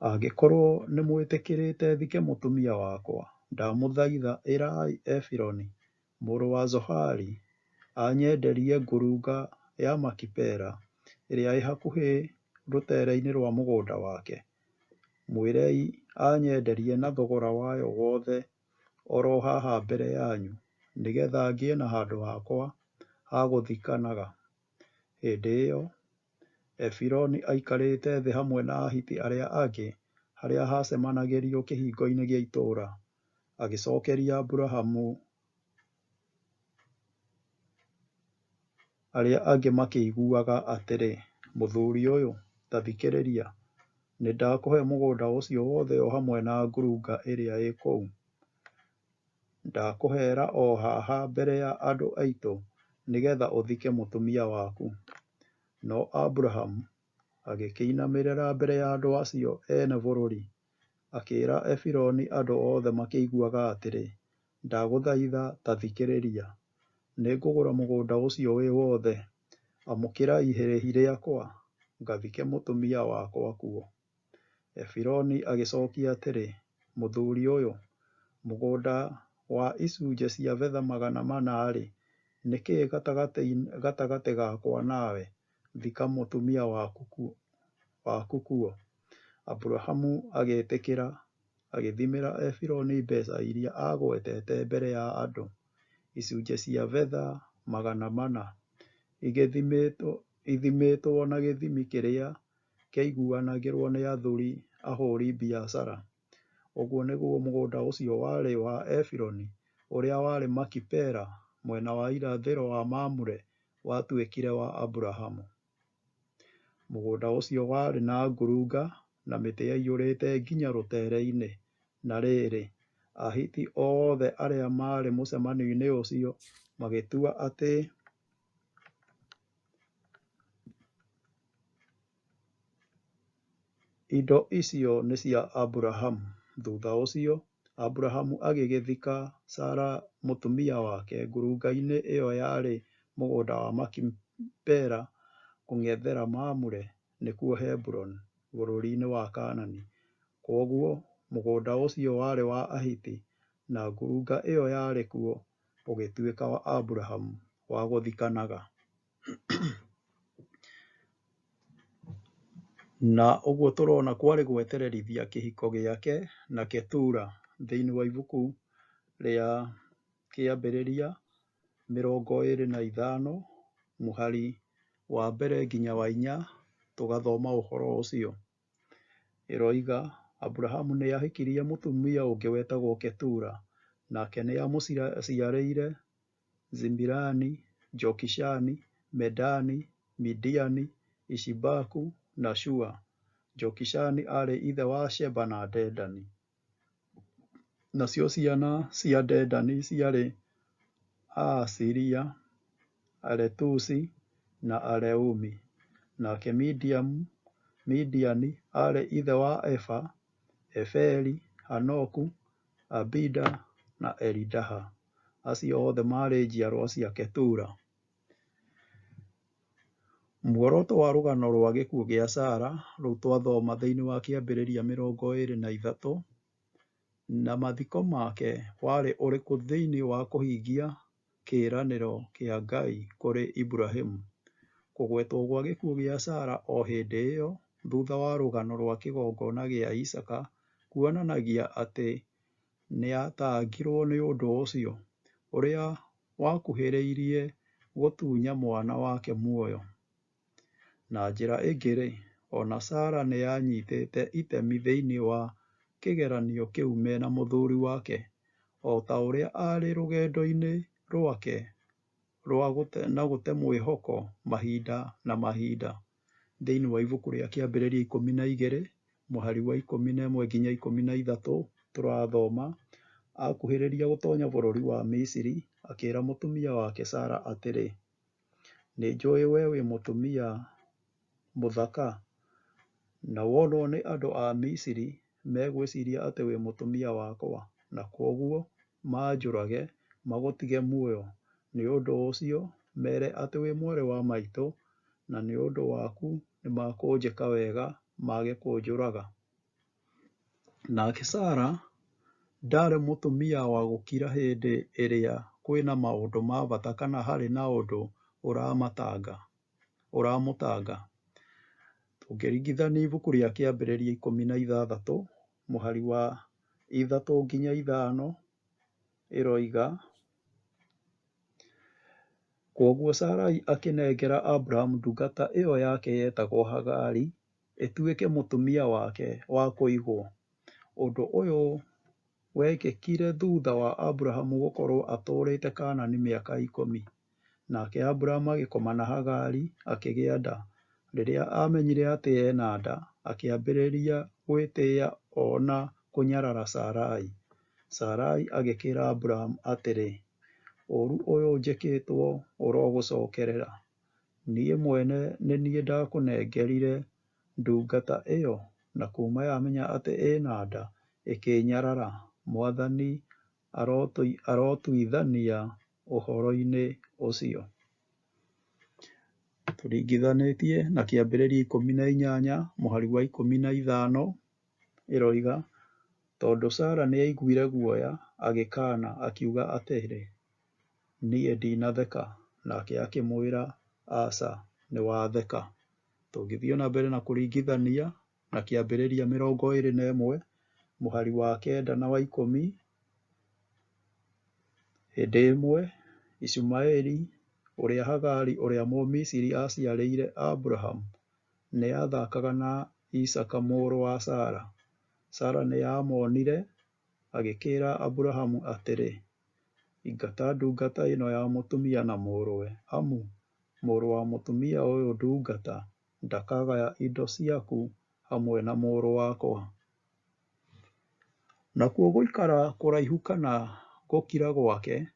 angĩkorwo nĩ mwĩtĩkĩrĩte thike mũtumia wakwa, ndamũthaitha ĩrai Efironi mũrũ wa Zohari anyenderie ngurunga ya Makipela ĩrĩa ĩ hakuhĩ rũtere-inĩ rwa mũgũnda wake. Mwĩrei anyenderie na thogora wayo wothe oro haha mbere yanyu, nĩgeetha ngĩe na handũ hakwa ha gũthikanaga. Hĩndĩ ĩyo Efironi aikarĩte thĩ hamwe na Ahiti arĩa angĩ harĩa haacemanagĩrio kĩhingo-inĩ gĩa itũũra, agĩcookeria Aburahamu. Arĩa angĩ makĩiguaga atĩrĩ, mũthuri ũyũ, ta thikĩrĩria, nĩ ndakũhe mũgũnda ũcio wothe o hamwe na ngurunga ĩrĩa ĩ kũu. Ndakũheera o haha mbere ya andũ aitũ nĩgeetha ũthike mũtumia waku. No Aburahamu agĩkĩinamĩrĩra mbere ya andũ acio ene bũrũri, akĩĩra Efironi andũ othe makĩiguaga atĩrĩ, ndagũthaitha ta thikĩrĩria, nĩngũgũra mũgũnda ũcio wĩ wothe. Amũkĩrai irĩhi rĩakwa, ngathike mũtumia wakwa kuo. Efironi agĩcookia atĩrĩ, mũthuri ũyũ, mũgũnda wa icunjĩ cia betha 400 nĩ kĩĩ gatagatĩ gakwa nawe? Thika mũtumia waku kuo. Aburahamu agĩĩtĩkĩra, agĩthimĩra Efironi mbeca iria agwetete mbere ya andũ, icunjĩ cia betha 400 ithimĩtwo na gĩthimi kĩrĩa kĩaiguanagĩrwo nĩ ahũri biacara. Ũguo nĩguo mũgũnda ũcio warĩ wa Efironi ũrĩa warĩ Makipela mwena wa irathĩro wa Mamure watuĩkire wa Aburahamu. Mũgũnda ũcio warĩ na ngurunga na mĩtĩ yaiyũrĩte nginya rũtere-inĩ. Na rĩrĩ, Ahiti othe arĩa maarĩ mũcemanio-inĩ ũcio magĩtua atĩ indo icio nĩ cia Aburahamu. Thutha ũcio, Aburahamu agĩgĩthika Sara mũtumia wake ngurunga-inĩ ĩyo yarĩ mũgũnda wa Makipela kũng'ethera Mamure, nĩkuo Hebironi, bũrũri-inĩ wa Kaanani. Kwoguo mũgũnda ũcio warĩ wa Ahiti, na ngurunga ĩyo yarĩ kuo ũgĩtuĩka wa Aburahamu wa gũthikanaga. Na ũguo tũrona kwarĩ gwetererithia kĩhiko gĩake na Ketura thĩinĩ wa ibuku rĩa kĩambĩrĩria 25 mũhari wa mbere nginya wa 4 tũgathoma ũhoro ũcio. Ĩroiga, Aburahamu nĩ ahikirie mũtumia ũngĩ wetagwo Ketura, nake nĩ amũciarĩire Zimirani, Jokishani, Medani, Midiani, Ishibaku na Shua. Jokishani aarĩ ithe wa Sheba na Dedani. Nacio ciana cia Dedani ciarĩ Aasiria, Aletusi na Aleumi. nake Midiani aarĩ ithe wa Efa, Eferi, Hanoku, Abida na Elidaha. Acio othe maarĩ njiarwa cia Ketura. Muoroto wa rũgano rwa gĩkuũ gĩa Sara rũu twathoma thĩinĩ wa kĩambĩrĩria 23 na mathiko make warĩ ũrĩkũ thĩinĩ wa kũhingia kĩĩranĩro kĩa Ngai kũrĩ Iburahĩmu. Kũgwetwo gwa gĩkuũ gĩa Sara o hĩndĩ ĩyo thutha wa rũgano rwa kĩgongona gĩa Isaaka kuonanagia atĩ nĩ aatangirwo nĩ ũndũ ũcio, ũrĩa wakuhĩrĩirie gũtunya mwana wake muoyo. Na njĩra ĩngĩ-rĩ, o na Sara nĩ aanyitĩte itemi thĩinĩ wa kĩgeranio kĩu mena mũthuri wake, o ta ũrĩa aarĩ rũgendo-inĩ rwake na gũte mwĩhoko mahinda na mahinda. Thĩinĩ wa ibuku rĩa kĩambĩrĩria 12 mũhari wa 11 nginya 13 tũrathoma, akuhĩrĩria gũtoonya bũrũri wa Misiri, akĩĩra mũtumia wake Sara atĩrĩ, "Nĩ njũũĩ wee wĩ mũtumia mũthaka, na wonwo nĩ andũ a Misiri megwĩciria atĩ wĩ mũtumia wakwa, na kwoguo manjũrage magũtige muoyo. Nĩ ũndũ ũcio mere atĩ wĩ mwarĩ wa maitũ, na nĩ ũndũ waku nĩmakũnjĩka wega mage kũnjũraga." Nake Sara ndaarĩ mũtumia wa gũkira hĩndĩ ĩrĩa kwĩna maũndũ ma bata kana harĩ na ũndũ ũramũtanga. Tũngĩringithania ibuku rĩa kĩambĩrĩria 16 mũhari wa 3 nginya 5 ĩroiga, kwoguo Sarai akĩnengera Abrahamu ndungata ĩyo yake yetagwo Hagari ĩtuĩke mũtumia wake wa kũigwo. Ũndũ ũyũ wekĩkire thutha wa Abrahamu gũkorwo atũũrĩte Kaanani mĩaka 10. Nake Abrahamu agĩkoma na Hagari akĩgĩa nda. Rĩrĩa aamenyire atĩ ena nda, akĩambĩrĩria gwĩtĩĩa o na kũnyarara Sarai. Sarai agĩkĩĩra Abrahamu atĩrĩ, "Ũũru ũyũ njĩkĩtwo ũrogũcokerera. Niĩ mwene nĩ niĩ ndakũnengerire ndungata ĩyo, na kuuma yamenya atĩ ĩna nda ĩkĩnyarara, Mwathani arotuithania ũhoro-inĩ ũcio." Tũringithanĩtie na kĩambĩrĩria 18 mũhari wa 15 ĩroiga, tondũ Sara nĩ aiguire guoya, agĩkaana akiuga atĩrĩ, "Niĩ ndinatheka." Nake akĩmwĩra, "Aca, nĩwatheka." Tũngĩthiĩ na mbere na kũringithania na kĩambĩrĩria 21 mũhari wa 9 na wa 10, hĩndĩ ĩmwe Ishumaeli ũrĩa Hagari ũrĩa Mũmisiri aaciarĩire Abrahamu nĩ aathakaga na Isaaka mũrũ wa Sara. Sara nĩ aamonire, agĩkĩĩra Abrahamu atĩrĩ, "Ingata ndungata ĩno ya mũtumia na mũrũwe, amu mũrũ wa mũtumia ũyũ ndungata ndakagaya indo ciaku hamwe na mũrũ wakwa." Nakuo gũikara kũraihu kana gũkira gwake,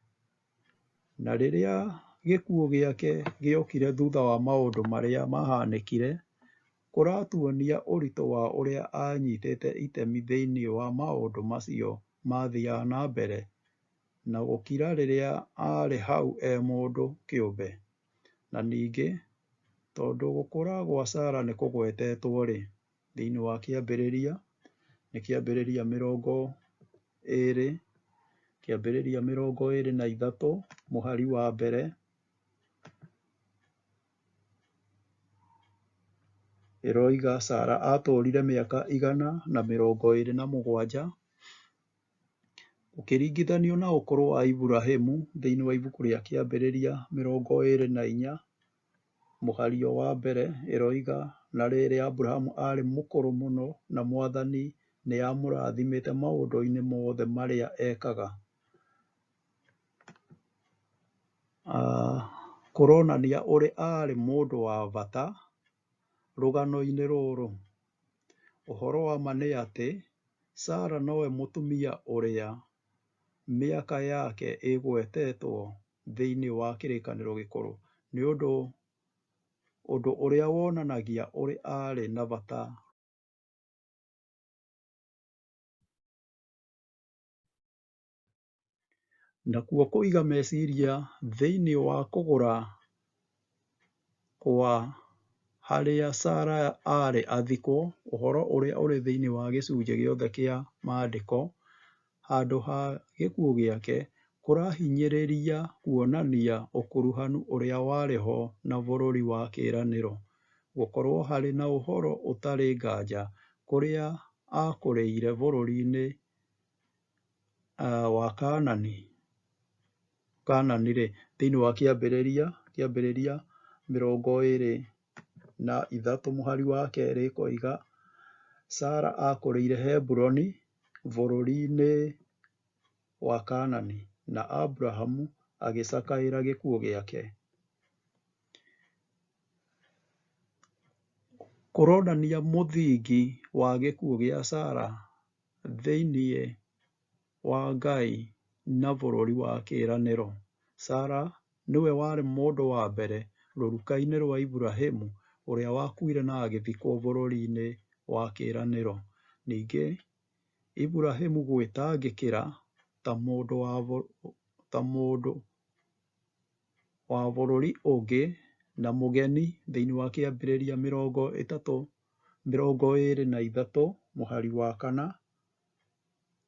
na rĩrĩa gĩkuũ gĩake gĩokire thutha wa maũndũ marĩa mahanĩkire, kũratuonia ũritũ wa ũrĩa aanyitĩte itemi thĩinĩ wa maũndũ macio mathiaga na mbere na gũkira rĩrĩa aarĩ hau mũndũ kĩũmbe. Na ningĩ, tondũ gũkũra gwa Sara nĩ kũgwetetwo-rĩ, thĩinĩ wa kĩambĩrĩria 23 mũhari wa mbere ĩroiga, Sara atũũrire mĩaka 127 ũkĩringithanio na ũkũrũ wa Iburahĩmu thĩinĩ wa ibuku rĩa kĩambĩrĩria 24 mũhari wa mbere ĩroiga, na rĩrĩ Abrahamu aarĩ mũkũrũ mũno na Mwathani nĩ amũrathimĩte maũndũ-inĩ mothe marĩa ekaga. Kũronania ũrĩa aarĩ mũndũ wa bata rũgano-inĩ rũrũ. Ũhoro wa ma nĩ atĩ Sara nowe mũtumia ũrĩa mĩaka yake ĩgwetetwo thĩinĩ wa kĩrĩkanĩro gĩkũrũ, nĩ ũndũ ũndũ ũrĩa wonanagia ũrĩa arĩ na bata. Nakuo kũiga meciria thĩinĩ wa kũgũra kwa harĩa Sarah arĩ athikwo, ũhoro ũrĩa ũrĩ thĩinĩ wa gĩcunjĩ gĩothe kĩa maandĩko handũ ha gĩkuũ gĩake kũrahinyĩrĩria kuonania ũkuruhanu ũrĩa warĩ ho na bũrũri wa kĩĩranĩro, gũkorwo harĩ na ũhoro ũtarĩ nganja kũrĩa akũrĩire bũrũri-inĩ wa Kaanani-rĩ, thĩinĩ wa kĩambĩrĩria 23 mũhari wa kerĩ koiga Sarah akũrĩire Hebironi bũrũri-inĩ wa Kaanani na Aburahamu agĩcakaĩra gĩkuũ gĩake. Kũronania mũthingi wa gĩkuũ gĩa Sarah thĩinĩ wa Ngai na bũrũri wa kĩĩranĩro. Sarah nĩwe warĩ mũndũ wa mbere rũruka-inĩ rwa Iburahĩmu ũrĩa wakuire na agĩthikwo bũrũri-inĩ wa kĩĩranĩro. Ningĩ Iburahĩmu gwĩtangĩkĩra ta mũndũ wa bũrũri ũngĩ na mũgeni thĩinĩ wa kĩambĩrĩria 23 mũhari wa 4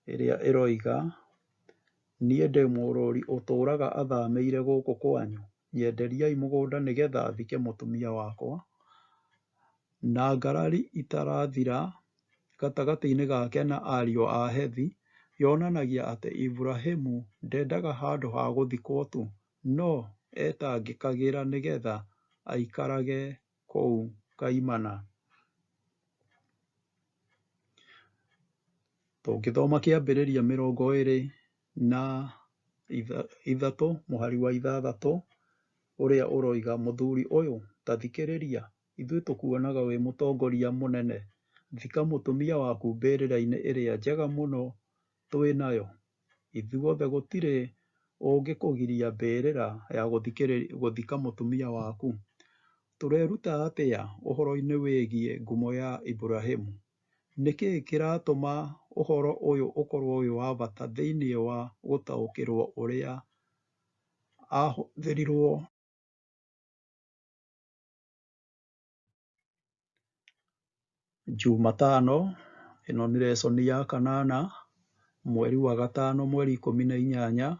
ĩrĩa ĩroiga, niĩ ndĩ mũrũũri ũtũũraga athamĩire gũkũ kwanyu, nyenderiai mũgũnda nĩgetha thike mũtumia wakwa. Na ngarari itarathira gatagatĩ-inĩ gake na ariũ a Hethi yonanagia atĩ Iburahĩmu ndendaga handũ ha gũthikwo tu, no etangĩkagĩra nĩgetha aikarage kũu kaimana. Tũngĩthoma kĩambĩrĩria 23 mũhari wa 6 ũrĩa ũroiga, mũthuri ũyũ ta thikĩrĩria, ithuĩ tũkuonaga wĩ mũtongoria mũnene, thika mũtumia waku mbĩrĩra-inĩ ĩrĩa njega mũno twĩ nayo. Ithuothe gũtirĩ ũngĩkũgiria mbĩrĩra ya gũthika mũtumia waku. Tũreruta atĩa ũhoro-inĩ wĩgiĩ ngumo ya Iburahĩmu? Nĩ kĩĩ kĩratũma ũhoro ũyũ ũkorwo wĩ wa bata thĩinĩ wa gũtaũkĩrwo ũrĩa ahũthĩrirwo? Jumatano, ĩno nĩ lesson ya 8, mweri wa gatano, mweri 18,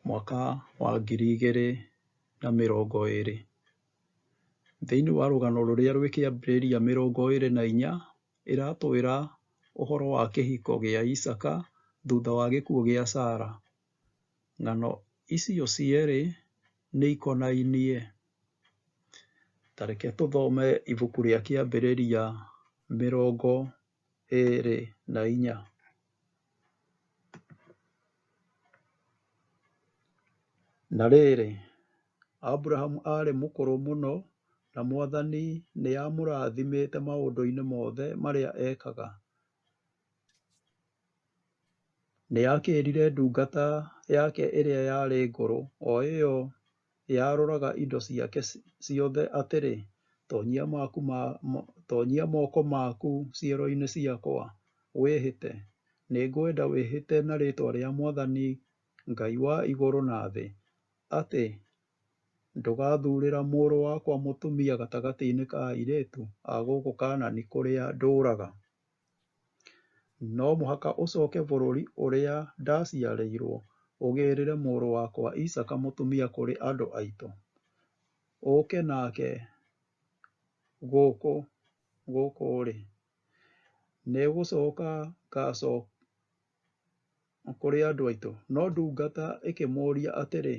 mwaka wa 2020. Thĩinĩ wa rũgano rũrĩa rwĩ kĩambĩrĩria 24 ĩratwĩra ũhoro wa kĩhiko gĩa Isaka thutha wa gĩkuũ gĩa Sarah. Ng'ano icio cierĩ nĩ ikonainie. Ta reke tũthome ibuku rĩa kĩambĩrĩria 24. Na rĩrĩ, Aburahamu aarĩ mũkũrũ mũno, na Mwathani nĩ amũrathimĩte maũndũ-inĩ mothe marĩa ekaga. Nĩ akĩrire ndungata yake ĩrĩa yarĩ ngũrũ, o ĩyo yaroraga indo ciake ciothe atĩrĩ, tonyia moko maku ciero-inĩ ciakwa, wĩhĩte. Nĩngwenda wĩhĩte na rĩĩtwa rĩa Mwathani Ngai wa igũrũ na thĩ, atĩ ndũgathuurĩra mũrũ wakwa mũtumia gatagatĩ-inĩ ka airĩtu a gũkũ Kaanani kũrĩa ndũũraga. No mũhaka ũcooke bũrũri ũrĩa ndaciarĩirwo, ũgĩĩrĩre mũrũ wakwa Isaaka mũtumia kũrĩ andũ aitũ. Ũũke nake gũkũ-rĩ, nĩgũcoka kũrĩ andũ aitũ. No ndungata ĩkĩmũũria atĩrĩ,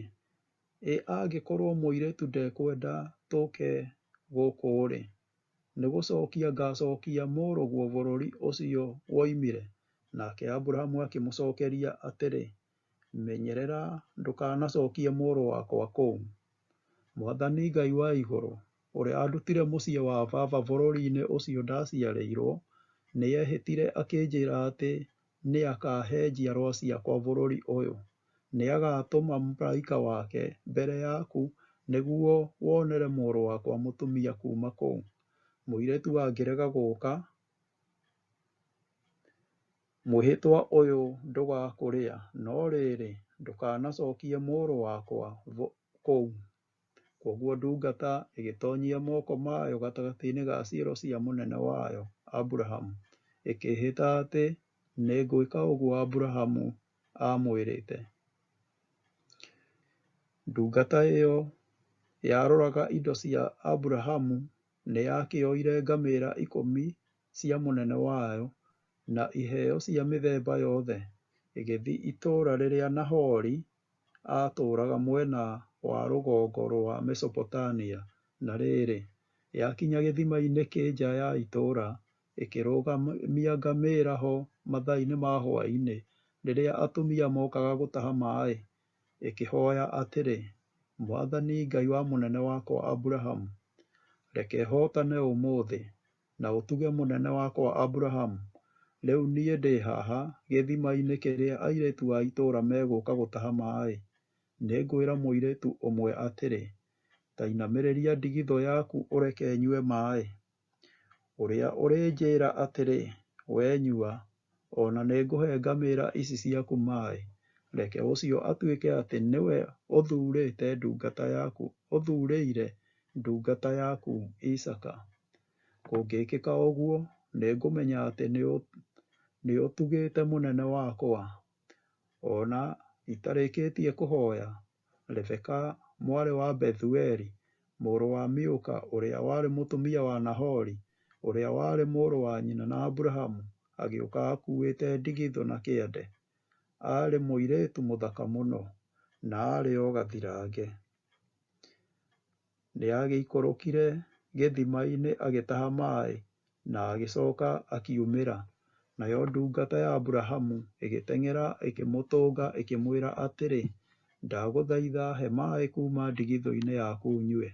angĩkorwo mũirĩtu ndekwenda tũũke gũkũ-rĩ, nĩgũcokia ngacookia mũrũguo bũrũri ũcio woimire? Nake Aburahamu akĩmũcokeria atĩrĩ, menyerera ndũkanacokie mũrũ wakwa kũu. Mwathani Ngai wa igũrũ, ũrĩa andutire mũciĩ wa baba bũrũri-inĩ ũcio ndaciarĩirwo, nĩehĩtire akĩnjĩra atĩ nĩakahe njiarwa ciakwa bũrũri ũyũ. Nĩagatũma mũraika wake mbere yaku nĩguo wonere mũrũ wakwa mũtumia kuma kũu. Mũirĩtu angĩrega gũka, mwĩhĩtwa ũyũ ndũgakũrĩa, no rĩrĩ ndũkanacokie mũrũ wakwa kũu. Koguo ndungata ĩgĩtonyia moko mayo gatagatĩ-inĩ ga ciero cia mũnene wayo Aburahamu, ĩkĩhĩta atĩ nĩngwĩka ũguo Aburahamu amwĩrĩte. Ndungata ĩyo yaroraga indo cia Aburahamu, nĩyakĩoire ngamĩra 10 cia mũnene wayo na iheo cia mĩthemba yothe, ĩgĩthiĩ itũũra rĩrĩa Nahori atũũraga mwena wa rũgongo rwa Mesopotamia. Na rĩrĩ, yakinya gĩthima-inĩ kĩ nja ya itũũra, ĩkĩrũgamia ngamĩra ho mathaa-inĩ ma hwaĩ-inĩ rĩrĩa atumia mokaga gũtaha maĩ, ĩkĩhoya atĩrĩ, Mwathani Ngai wa mũnene wakwa Aburahamu, reke hootane ũmũthĩ na ũtuge mũnene wakwa Aburahamu, rĩu niĩ ndĩ haha gĩthima-inĩ kĩrĩa airĩtu a itũũra megũka gũtaha maĩ. Nĩngwĩra mũirĩtu ũmwe atĩrĩ, ta inamĩrĩria ndigithũ yaku ũreke nyue maĩ. Ũrĩa ũrĩnjĩra atĩrĩ, we nyua, ona nĩngũhe ngamĩra ici ciaku maĩ, reke ũcio atuĩke atĩ nĩwe ũthuurĩire ndungata yaku Isaaka. Kũngĩkĩka ũguo, nĩngũmenya atĩ nĩũtugĩte mũnene wakwa. Ona itarĩkĩtie kũhoya, Rebeka mwarĩ wa Bethueli, mũrũ wa Milka ũrĩa warĩ mũtumia wa Nahori, ũrĩa warĩ mũrũ wa nyina na Aburahamu, agĩũka akuĩte ndigithũ na kĩande. Aarĩ mũirĩtu mũthaka mũno, na aarĩ o gathirange. Nĩagĩikũrũkire gĩthima-inĩ agĩtaha maĩ, na agĩcoka akiumĩra. Nayo ndungata ya Aburahamu ĩgĩteng'era ĩkĩmũtũnga ĩkĩmwĩra atĩrĩ, ndagũthaitha he maĩ kuma ndigithũ-inĩ yaku nyue.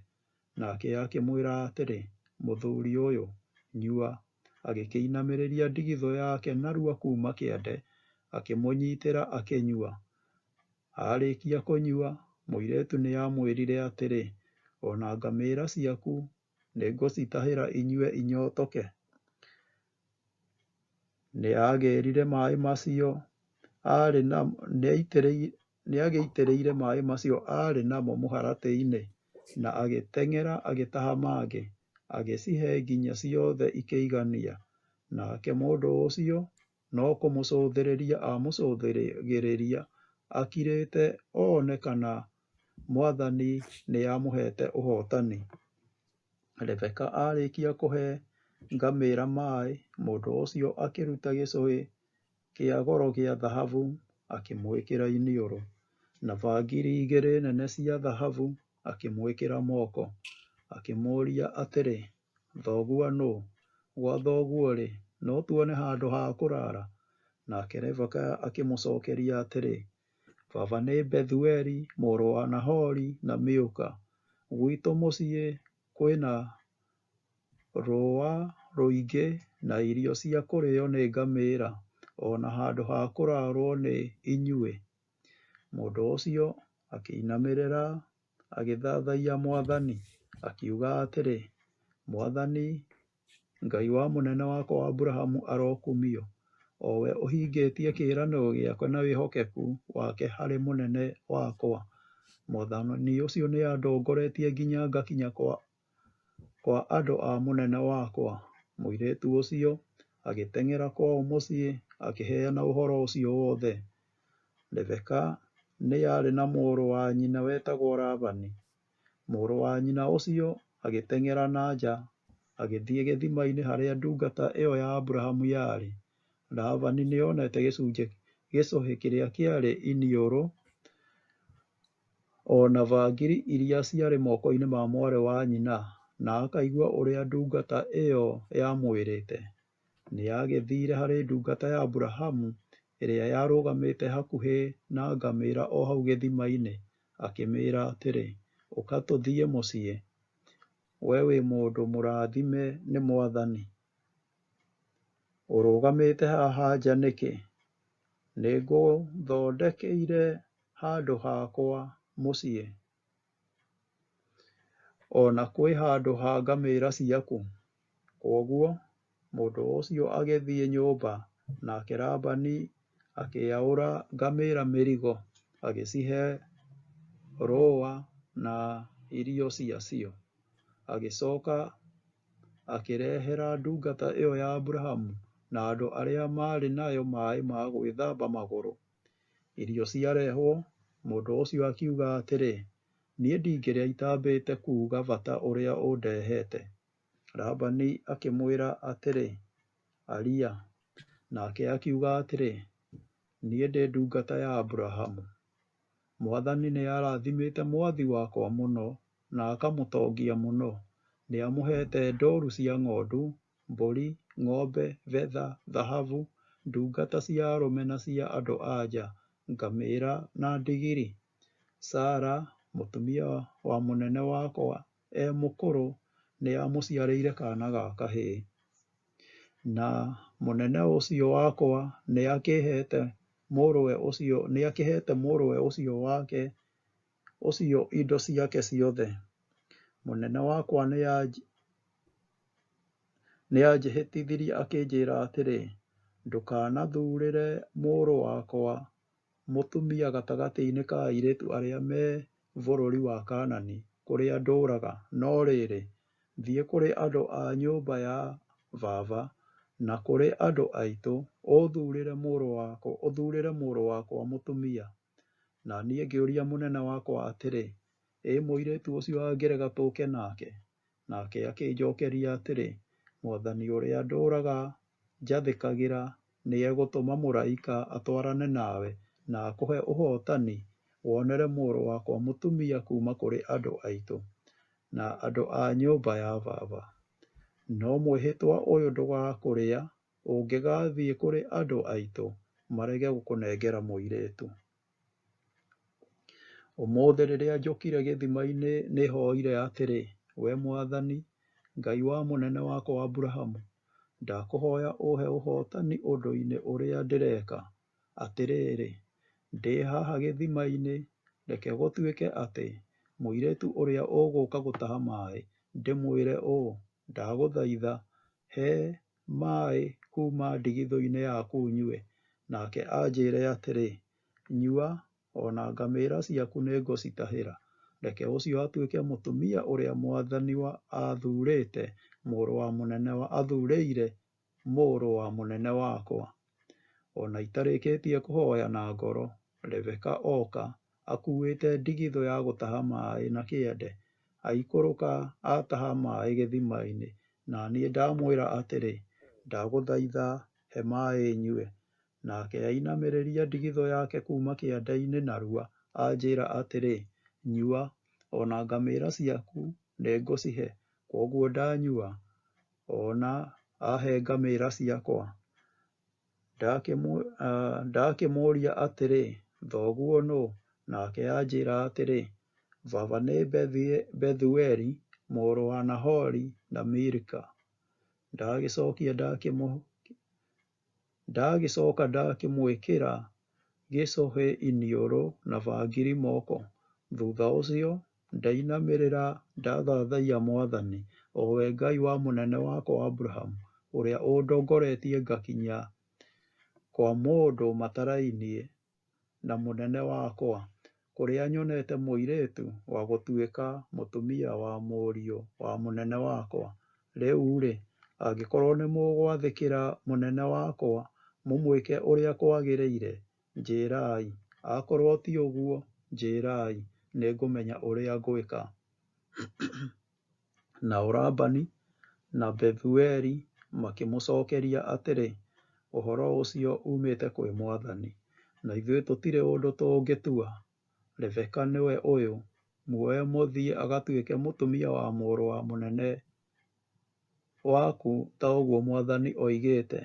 Nake akĩmwĩra atĩrĩ, mũthuri ũyũ, nyua. Agĩkĩinamĩrĩria ndigithũ yake narua kuma kĩande, akĩmũnyiitĩra akĩnyua. Arĩkia kũnyua, mũirĩtu nĩamwĩrire atĩrĩ, ona ngamĩra ciaku nĩngũcitahĩra inyue inyotoke. Nĩagĩitĩrĩire maĩ macio arĩ namo mũharatĩ-inĩ, na agĩteng'era agĩtaha mangĩ, agĩcihe nginya ciothe ikĩigania. Nake mũndũ ũcio no kũmũcũthĩrĩria amũcũthagĩrĩria akirĩte one kana Mwathani nĩamũhete ũhootani. Rebeka arĩkia kũhe ngamĩra maĩ, mũndũ ũcio akĩruta gĩcũhĩ kĩa goro gĩa thahabu akĩmwĩkĩra iniũrũ, na bangiri 2 nene cia thahabu akĩmwĩkĩra moko. Akĩmũũria atĩrĩ, thoguo nũũ? Gwa thoguo-rĩ, no tuone handũ ha kũrara? Nake Rebeka akĩmũcokeria atĩrĩ, baba nĩ Bethueli mũrũ wa Nahori na Milka. Gwitũ mũciĩ kwĩna rũũa rũingĩ na irio cia kũrĩo nĩ ngamĩra, ona handũ ha kũrarwo nĩ inyuĩ. Mũndũ ũcio akĩinamĩrĩra agĩthathaiya Mwathani, akiuga atĩrĩ, Mwathani Ngai wa mũnene wakwa Aburahamu arokumio, o we ũhingĩtie kĩĩranĩro gĩakwa na wĩhokeku wake harĩ mũnene wakwa. Mwathani ũcio nĩandongoretie nginya ngakinya kwa andũ a mũnene wakwa. Mũirĩtu ũcio agĩteng'era kwao mũciĩ akĩheana ũhoro ũcio wothe. Rebeka nĩarĩ na mũrũ wa nyina wetagwo Labani. Mũrũ wa nyina ũcio agĩteng'era na nja agĩthiĩ gĩthima-inĩ harĩa ndungata ĩyo ya Aburahamu yarĩ. Labani nĩonete gĩcũhĩ kĩrĩa kĩarĩ iniũrũ, ona bangiri iria ciarĩ moko-inĩ ma mwarĩ wa nyina, na akaigua ũrĩa ndungata ĩyo yamwĩrĩte. Nĩagĩthire harĩ ndungata ya Aburahamu ĩrĩa yarũgamĩte hakuhĩ na ngamĩra o hau gĩthima-inĩ, akĩmĩĩra atĩrĩ, ũka tũthiĩ mũciĩ, we wĩ mũndũ mũrathime nĩ Mwathani. Ũrũgamĩte haha nja nĩkĩ? Nĩngũthondekeire handũ hakwa mũciĩ. ona kwĩ handũ ha ngamĩra ciaku. Koguo mũndũ ũcio agĩthiĩ nyũmba, nake Labani akĩaũra ngamĩra mĩrigo, agĩcihe rũũa na irio ciacio. Agĩcoka akĩrehera ndungata ĩyo ya Aburahamu na andũ arĩa marĩ nayo maaĩ ma gwĩthamba magũrũ. Irio ciarehwo, mũndũ ũcio akiuga atĩrĩ, niĩ ndingĩrĩa itambĩte kuuga bata ũrĩa ũndehete. Labani akĩmwĩra atĩrĩ, aria. Nake akiuga atĩrĩ, niĩ ndĩ ndungata ya Aburahamu. Mwathani nĩ arathimĩte mwathi wakwa mũno na akamũtongia mũno. Nĩ amũhete ndũũru cia ng'ondu, mbũri, ng'ombe, betha, thahabu, ndungata cia arũme na cia andũ anja, ngamĩra na ndigiri. Sara, mũtumia wa mũnene wakwa, mũkũrũ, nĩ amũciarĩire kaana ga kahĩĩ. Na mũnene ũcio wakwa nĩ akĩhete mũrũwe ũcio wake indo ciake ciothe. Mũnene wakwa nĩ anjĩhĩtithirie akĩnjĩra atĩrĩ, ndũkanathuurĩre mũrũ wakwa mũtumia gatagatĩ-inĩ ka airĩtu arĩa me bũrũri wa Kaanani kũrĩa ndũũraga, no rĩrĩ, thiĩ kũrĩ andũ a nyũmba ya baba na kũrĩ andũ aitũ, ũthuurĩre mũrũ wakwa mũtumia. Na niĩ ngĩũria mũnene wakwa atĩrĩ, mũirĩtu ũcio angĩrega tũũke nake? Nake akĩnjokeria atĩrĩ, Mwathani ũrĩa ndũũraga njathĩkagĩra nĩ egũtũma mũraika atwarane nawe na akũhe ũhootani wonere mũrũ wakwa mũtumia kuuma kũrĩ andũ aitũ na andũ a nyũmba ya baba. No mwĩhĩtwa ũyũ ndũgakũrĩa ũngĩgathiĩ kũrĩ andũ aitũ marege gũkũnengera mũirĩtu. Ũmũthĩ rĩrĩa njũkire gĩthima-inĩ nĩhoire atĩrĩ, we Mwathani, Ngai wa mũnene wakwa Aburahamu, ndakũhoya ũhe ũhootani ũndũ-inĩ ũrĩa ndĩreka. Atĩrĩrĩ, ndĩ haha gĩthima-inĩ, reke gũtuĩke atĩ mũirĩtu ũrĩa ũgũka gũtaha maaĩ ndĩmwĩre ũũ, ndagũthaitha he maaĩ kuuma ndigithũ-inĩ yaku nyue. Nake anjĩre atĩrĩ, nyua, ona ngamĩra ciaku nĩngũcitahĩra. Reke ũcio atuĩke mũtumia ũrĩa Mwathani athuurĩire mũrũ wa mũnene wakwa. Ona itarĩkĩtie kũhoya na ngoro, Rebeka oka akuĩte ndigithũ ya gũtaha maaĩ na kĩande, aikũrũka ataha maaĩ gĩthima-inĩ, na niĩ ndamwĩra atĩrĩ, ndagũthaitha he maaĩ nyue. Nake ainamĩrĩria ndigithũ yake kuuma kĩande-inĩ narua, anjĩra atĩrĩ, nyua, ona ngamĩra ciaku nĩngũcihe. Koguo ndanyua, ona ahe ngamĩra ciakwa. Ndakĩmũũria atĩrĩ, thoguo nũ? Nake anjĩra atĩrĩ, baba nĩ Bethueli mũrũ wa Nahori na Milika. Ndagĩcoka ndakĩmwĩkĩra gĩcũhĩ iniũrũ na bangiri moko. Thutha ũcio ndainamĩrĩra ndathathaiya Mwathani, o we Ngai wa mũnene wakwa Aburahamu, ũrĩa ũndongoretie ngakinya kwa mũndũ matarainie na mũnene wakwa, kũrĩa nyonete mũirĩtu wa gũtuĩka mũtumia wa mũriũ wa mũnene wakwa. Rĩu-rĩ, angĩkorwo nĩ mũgwathĩkĩra mũnene wakwa mũmwĩke ũrĩa kwagĩrĩire, njĩrai. Akorwo ti ũguo, njĩrai, nĩngũmenya ũrĩa ngwĩka. Nao Labani na Bethueli makĩmũcokeria atĩrĩ, ũhoro ũcio umĩte kwĩ Mwathani, na ithuĩ tũtirĩ ũndũ tũngĩtua. Rebeka nĩwe ũyũ, muoe mũthiĩ agatuĩke mũtumia wa mũrũ wa mũnene waku ta ũguo Mwathani oigĩte.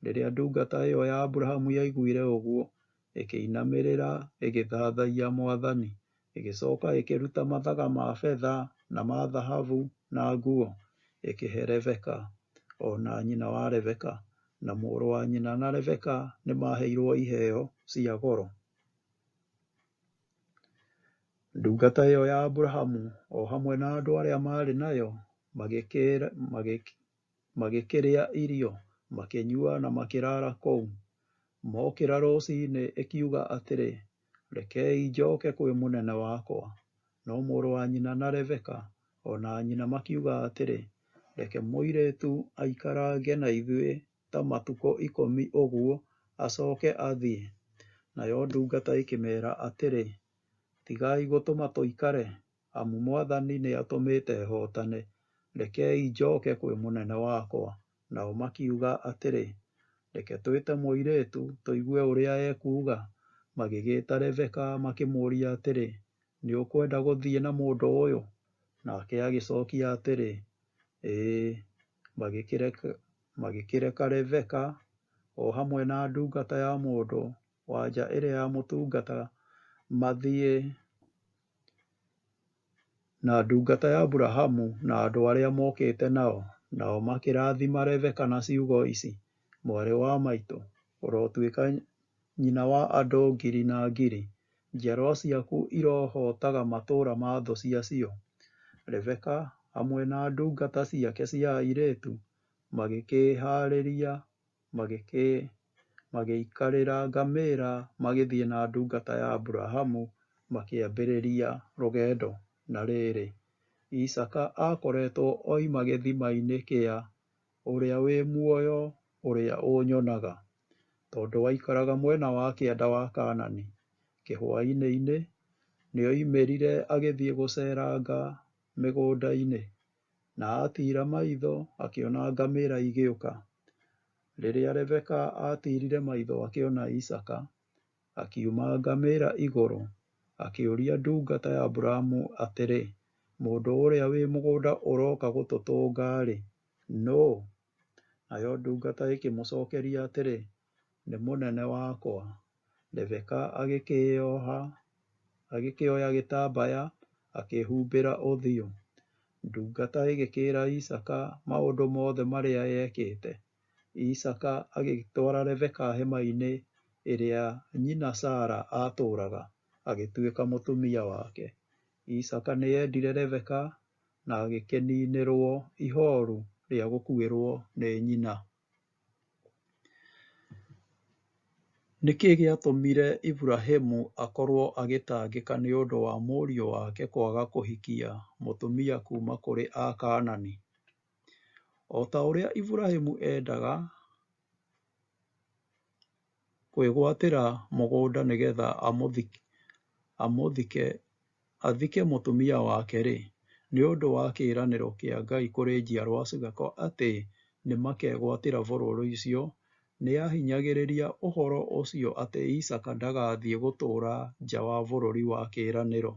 Rĩrĩa ndungata ĩyo ya Aburahamu yaiguire ũguo, ĩkĩinamĩrĩra ĩgĩthathaiya Mwathani, ĩgĩcoka ĩkĩruta mathaga ma betha na ma thahabu na nguo, ĩkĩhe Rebeka. Ona nyina wa Rebeka na mũrũ wa nyina na Rebeka nĩ maheirwo iheo cia goro. Ndungata ĩyo ya Aburahamu o hamwe na andũ arĩa maarĩ nayo magĩkĩrĩa irio, makĩnyua na makĩraara kũu. Mokĩra rũciinĩ ĩkiuga atĩrĩ, rekei njoke kwĩ mũnene wakwa. No mũrũ wa nyina na Rebeka o na nyina makiuga atĩrĩ, reke mũirĩtu aikarange na ithuĩ ta matukũ 10 ũguo, acoke athiĩ. Nayo ndungata ĩkĩmeera atĩrĩ, tigai gũtũma tũikare, amu Mwathani nĩatũmĩte hootane. Rekei njoke kwĩ mũnene wakwa. Nao makiuga atĩrĩ, reke twĩte mũirĩtu tũigue ũrĩa ekuuga. Magĩgĩĩta Rebeka makĩmũũria atĩrĩ, nĩ ũkwenda gũthiĩ na mũndũ ũyũ? Nake agĩcookia atĩrĩ, ĩĩ. Magĩkĩreka Rebeka o hamwe na ndungata ya mũndũ wa-nja ĩrĩa yamũtungata mathiĩ, na ndungata ya Aburahamu na andũ arĩa mokĩte nao. Nao makĩrathima Rebeka na ciugo ici, mwarĩ wa maitũ, ũrotuĩka nyina wa andũ ngiri na ngiri. Njiarwa ciaku irohootaga matũũra ma thũ ciacio. Rebeka hamwe na ndungata ciake cia airĩtu magĩkĩĩhaarĩria, magĩikarĩra ngamĩĩra magĩthiĩ na ndungata ya Aburahamu makĩambĩrĩria rũgendo. Na rĩrĩ, Isaaka aakoretwo oima gĩthima-inĩ kĩa ũrĩa wĩ muoyo, ũrĩa ũnyonaga, tondũ waikaraga mwena wa kĩanda wa Kaanani. Kĩhwaĩ-inĩ nĩoimĩrire agĩthiĩ gũceeranga mĩgũnda-inĩ, na atiira maitho akĩona ngamĩĩra igĩũka. Rĩrĩa Rebeka atiirire maitho akĩona Isaaka, akiuma ngamĩĩra igũrũ, akĩũria ndungata ya Aburahamu atĩrĩ, mũndũ ũrĩa wĩ mũgũnda ũroka gũtũtũnga-rĩ, nũũ? Nayo ndungata ĩkĩmũcookeria atĩrĩ, nĩ mũnene wakwa. Rebeka agĩkĩoya gĩtambaya akĩhumbĩra ũthiũ. Ndungata ĩgĩkĩĩra Isaaka maũndũ mothe marĩa yekĩte. Isaaka agĩtwara Rebeka hema-inĩ ĩrĩa nyina Sara aatũũraga, agĩtuĩka mũtumia wake. Isaaka nĩendire Rebeka na agĩkĩniinĩrwo ihooru rĩa gũkuĩrwo nĩ nyina. Nĩkĩ gĩatũmire Iburahĩmu akorwo agĩtangĩka nĩ ũndũ wa mũriũ wake kwaga kũhikia mũtumia kuuma kũrĩ Akaanani? O ta ũrĩa Iburahĩmu endaga kwĩgwatĩra mũgũnda nĩgetha athike mũtumia wake-rĩ, nĩ ũndũ wa kĩĩranĩro kĩa Ngai kũrĩ njiarwa ciakwa atĩ nĩmakegwatĩra bũrũri ũcio, nĩahinyagĩrĩria ũhoro ũcio atĩ Isaaka ndagathiĩ gũtũũra nja wa bũrũri wa kĩĩranĩro.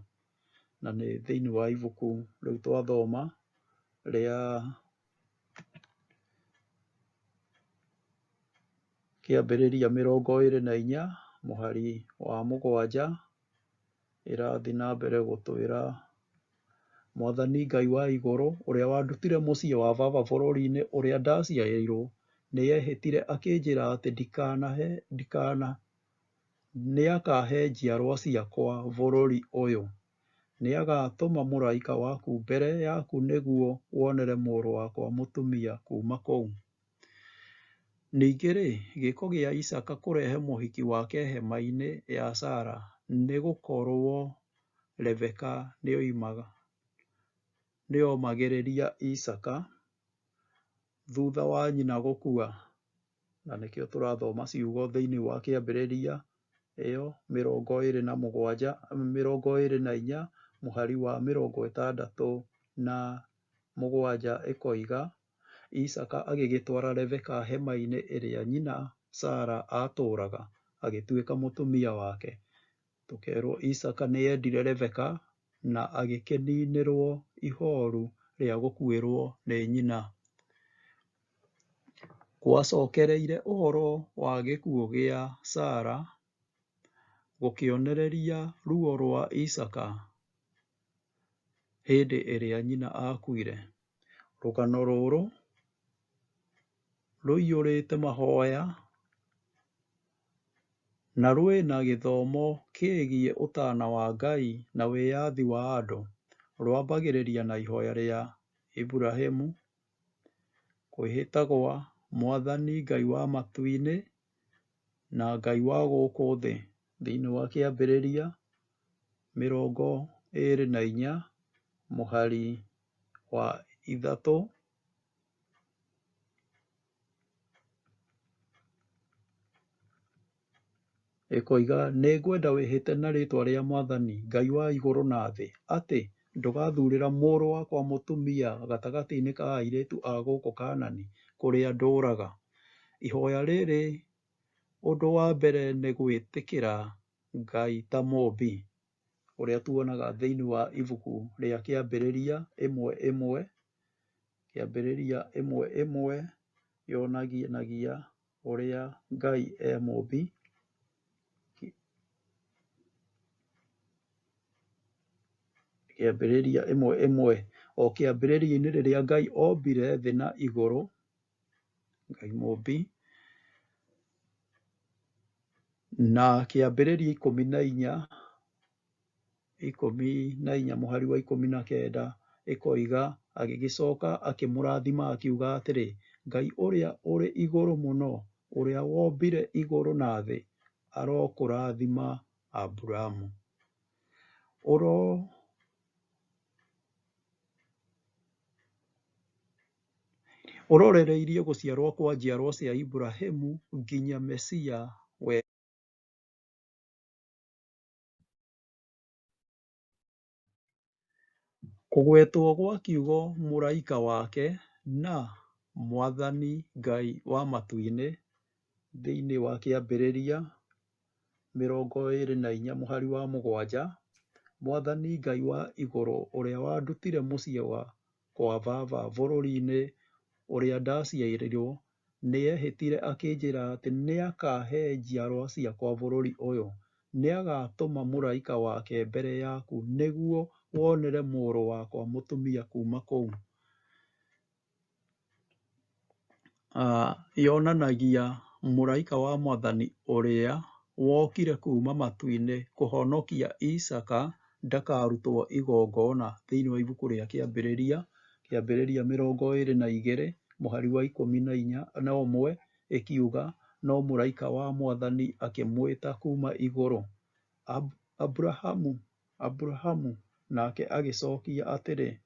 Na nĩ thĩinĩ wa ibuku rĩu twathoma rĩa kĩambĩrĩria 24 mũhari wa 7 ĩrathiĩ na mbere gũtwĩra, Mwathani Ngai wa igũrũ, ũrĩa wandutire mũciĩ wa baba bũrũri-inĩ ũrĩa ndaciarĩirwo, nĩehĩtire akĩnjĩra atĩ nĩakahe njiarwa ciakwa bũrũri ũyũ. Nĩagatũma mũraika waku mbere yaku nĩguo wonere mũrũ wakwa mũtumia kuuma kũu. Ningĩ-rĩ, gĩĩko gĩa Isaaka kũrehe mũhiki wake hema-inĩ ya Sara nĩ gũkorwo Rebeka nĩomagĩrĩria Isaaka thutha wa nyina gũkua. Na nĩkĩo tũrathoma ciugo thĩinĩ wa kĩambĩrĩria ĩyo 24 mũhari wa 67 ĩkoiga, Isaaka agĩgĩtwara Rebeka hema-inĩ ĩrĩa nyina Sara aatũũraga, agĩtuĩka mũtumia wake. Tũkerwo Isaaka nĩendire Rebeka na agĩkĩniinĩrwo ihooru rĩa gũkuĩrwo nĩ nyina. Gwacokereire ũhoro wa gĩkuũ gĩa Sara gũkĩonereria ruo rwa Isaaka hĩndĩ ĩrĩa nyina aakuire. Rũgano rũrũ rũiyũrĩte mahoya na rwĩna gĩthomo kĩgiĩ ũtana wa Ngai na wĩyathi wa andũ, rwambagĩrĩria na ihoya rĩa Iburahĩmu, kwĩhĩta gwa Mwathani Ngai wa matu-inĩ na Ngai wa gũkũ thĩ, thĩinĩ wa Kĩambĩrĩria 24 mũhari wa 3. Ĩkoiga, nĩngwenda wĩhĩte na rĩĩtwa rĩa Mwathani Ngai wa igũrũ na thĩ, atĩ ndũgathuurĩra mũrũ wakwa mũtumia gatagatĩ-inĩ ka airĩtu a gũkũ Kaanani kũrĩa ndũũraga. Ihoya rĩrĩ, ũndũ wa mbere nĩ gwĩtĩkĩra Ngai ta mũmbi, ũrĩa tuonaga thĩinĩ wa ibuku rĩa Kĩambĩrĩria 1:1. Kĩambĩrĩria 1:1 yonanagia ũrĩa Ngai e mũmbi. Kĩambĩrĩria 1:1, o kĩambĩrĩria-inĩ rĩrĩa Ngai ombire thĩ na igũrũ, Ngai mũmbi. Na kĩambĩrĩria 14 mũhari wa 19 ĩkoiga, agĩgĩcoka akĩmũrathima akiuga atĩrĩ, Ngai ũrĩa ũrĩ igũrũ mũno, ũrĩa wombire igũrũ na thĩ, arokũrathima Aburamu. Ũrorereirie gũciarwo kwa njiarwa cia Iburahĩmu nginya Mesia we. Kũgwetwo gwa kiugo mũraika wake na Mwathani Ngai wa matu-inĩ thĩinĩ wa Kĩambĩrĩria 24 mũhari wa 7. Mwathani Ngai wa igũrũ, ũrĩa wandutire mũciĩ kwa baba bũrũri-inĩ ũrĩa ndaciarĩirwo, nĩehĩtire akĩnjĩra atĩ nĩakahe njiarwa ciakwa bũrũri ũyũ. Nĩagatũma mũraika wake mbere yaku nĩguo wonere mũrũ wakwa mũtumia kuuma kũu. Yonanagia mũraika wa Mwathani ũrĩa wokire kuuma matu-inĩ kũhonokia Isaaka ndakarutwo igongona, thĩinĩ wa ibuku rĩa Kĩambĩrĩria 22 mũhari wa 11 ĩkiuga, no mũraika wa Mwathani akĩmwĩta kuuma igũrũ, Aburahamu, Aburahamu, nake agĩcokia atĩrĩ,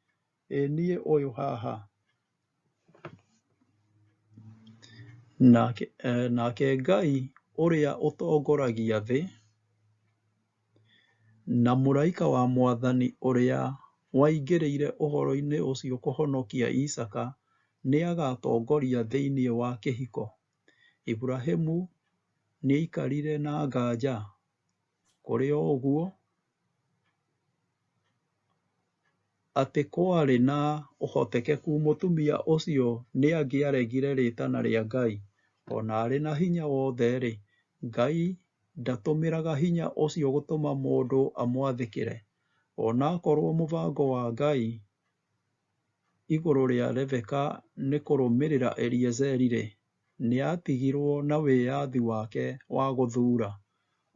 ĩ niĩ ũyũ haha. Nake Ngai ũrĩa ũtongoragia thĩ, na mũraika wa Mwathani ũrĩa waingĩrĩire ũhoro-inĩ ũcio kũhonokia Isaaka, nĩagatongoria thĩinĩ wa kĩhiko. Iburahĩmu nĩaikarire na nganja. Kũrĩ o ũguo, atĩ kwarĩ na ũhotekeku mũtumia ũcio nĩangĩaregire rĩĩtana rĩa Ngai. Ona arĩ na hinya wothe-rĩ, Ngai ndatũmĩraga hinya ũcio gũtũma mũndũ amwathĩkĩre. Onakorwo mũbango wa Ngai igũrũ rĩa Rebeka nĩ kũrũmĩrĩra Eliezeri-rĩ, nĩatigirwo na wĩyathi wake wa gũthuura.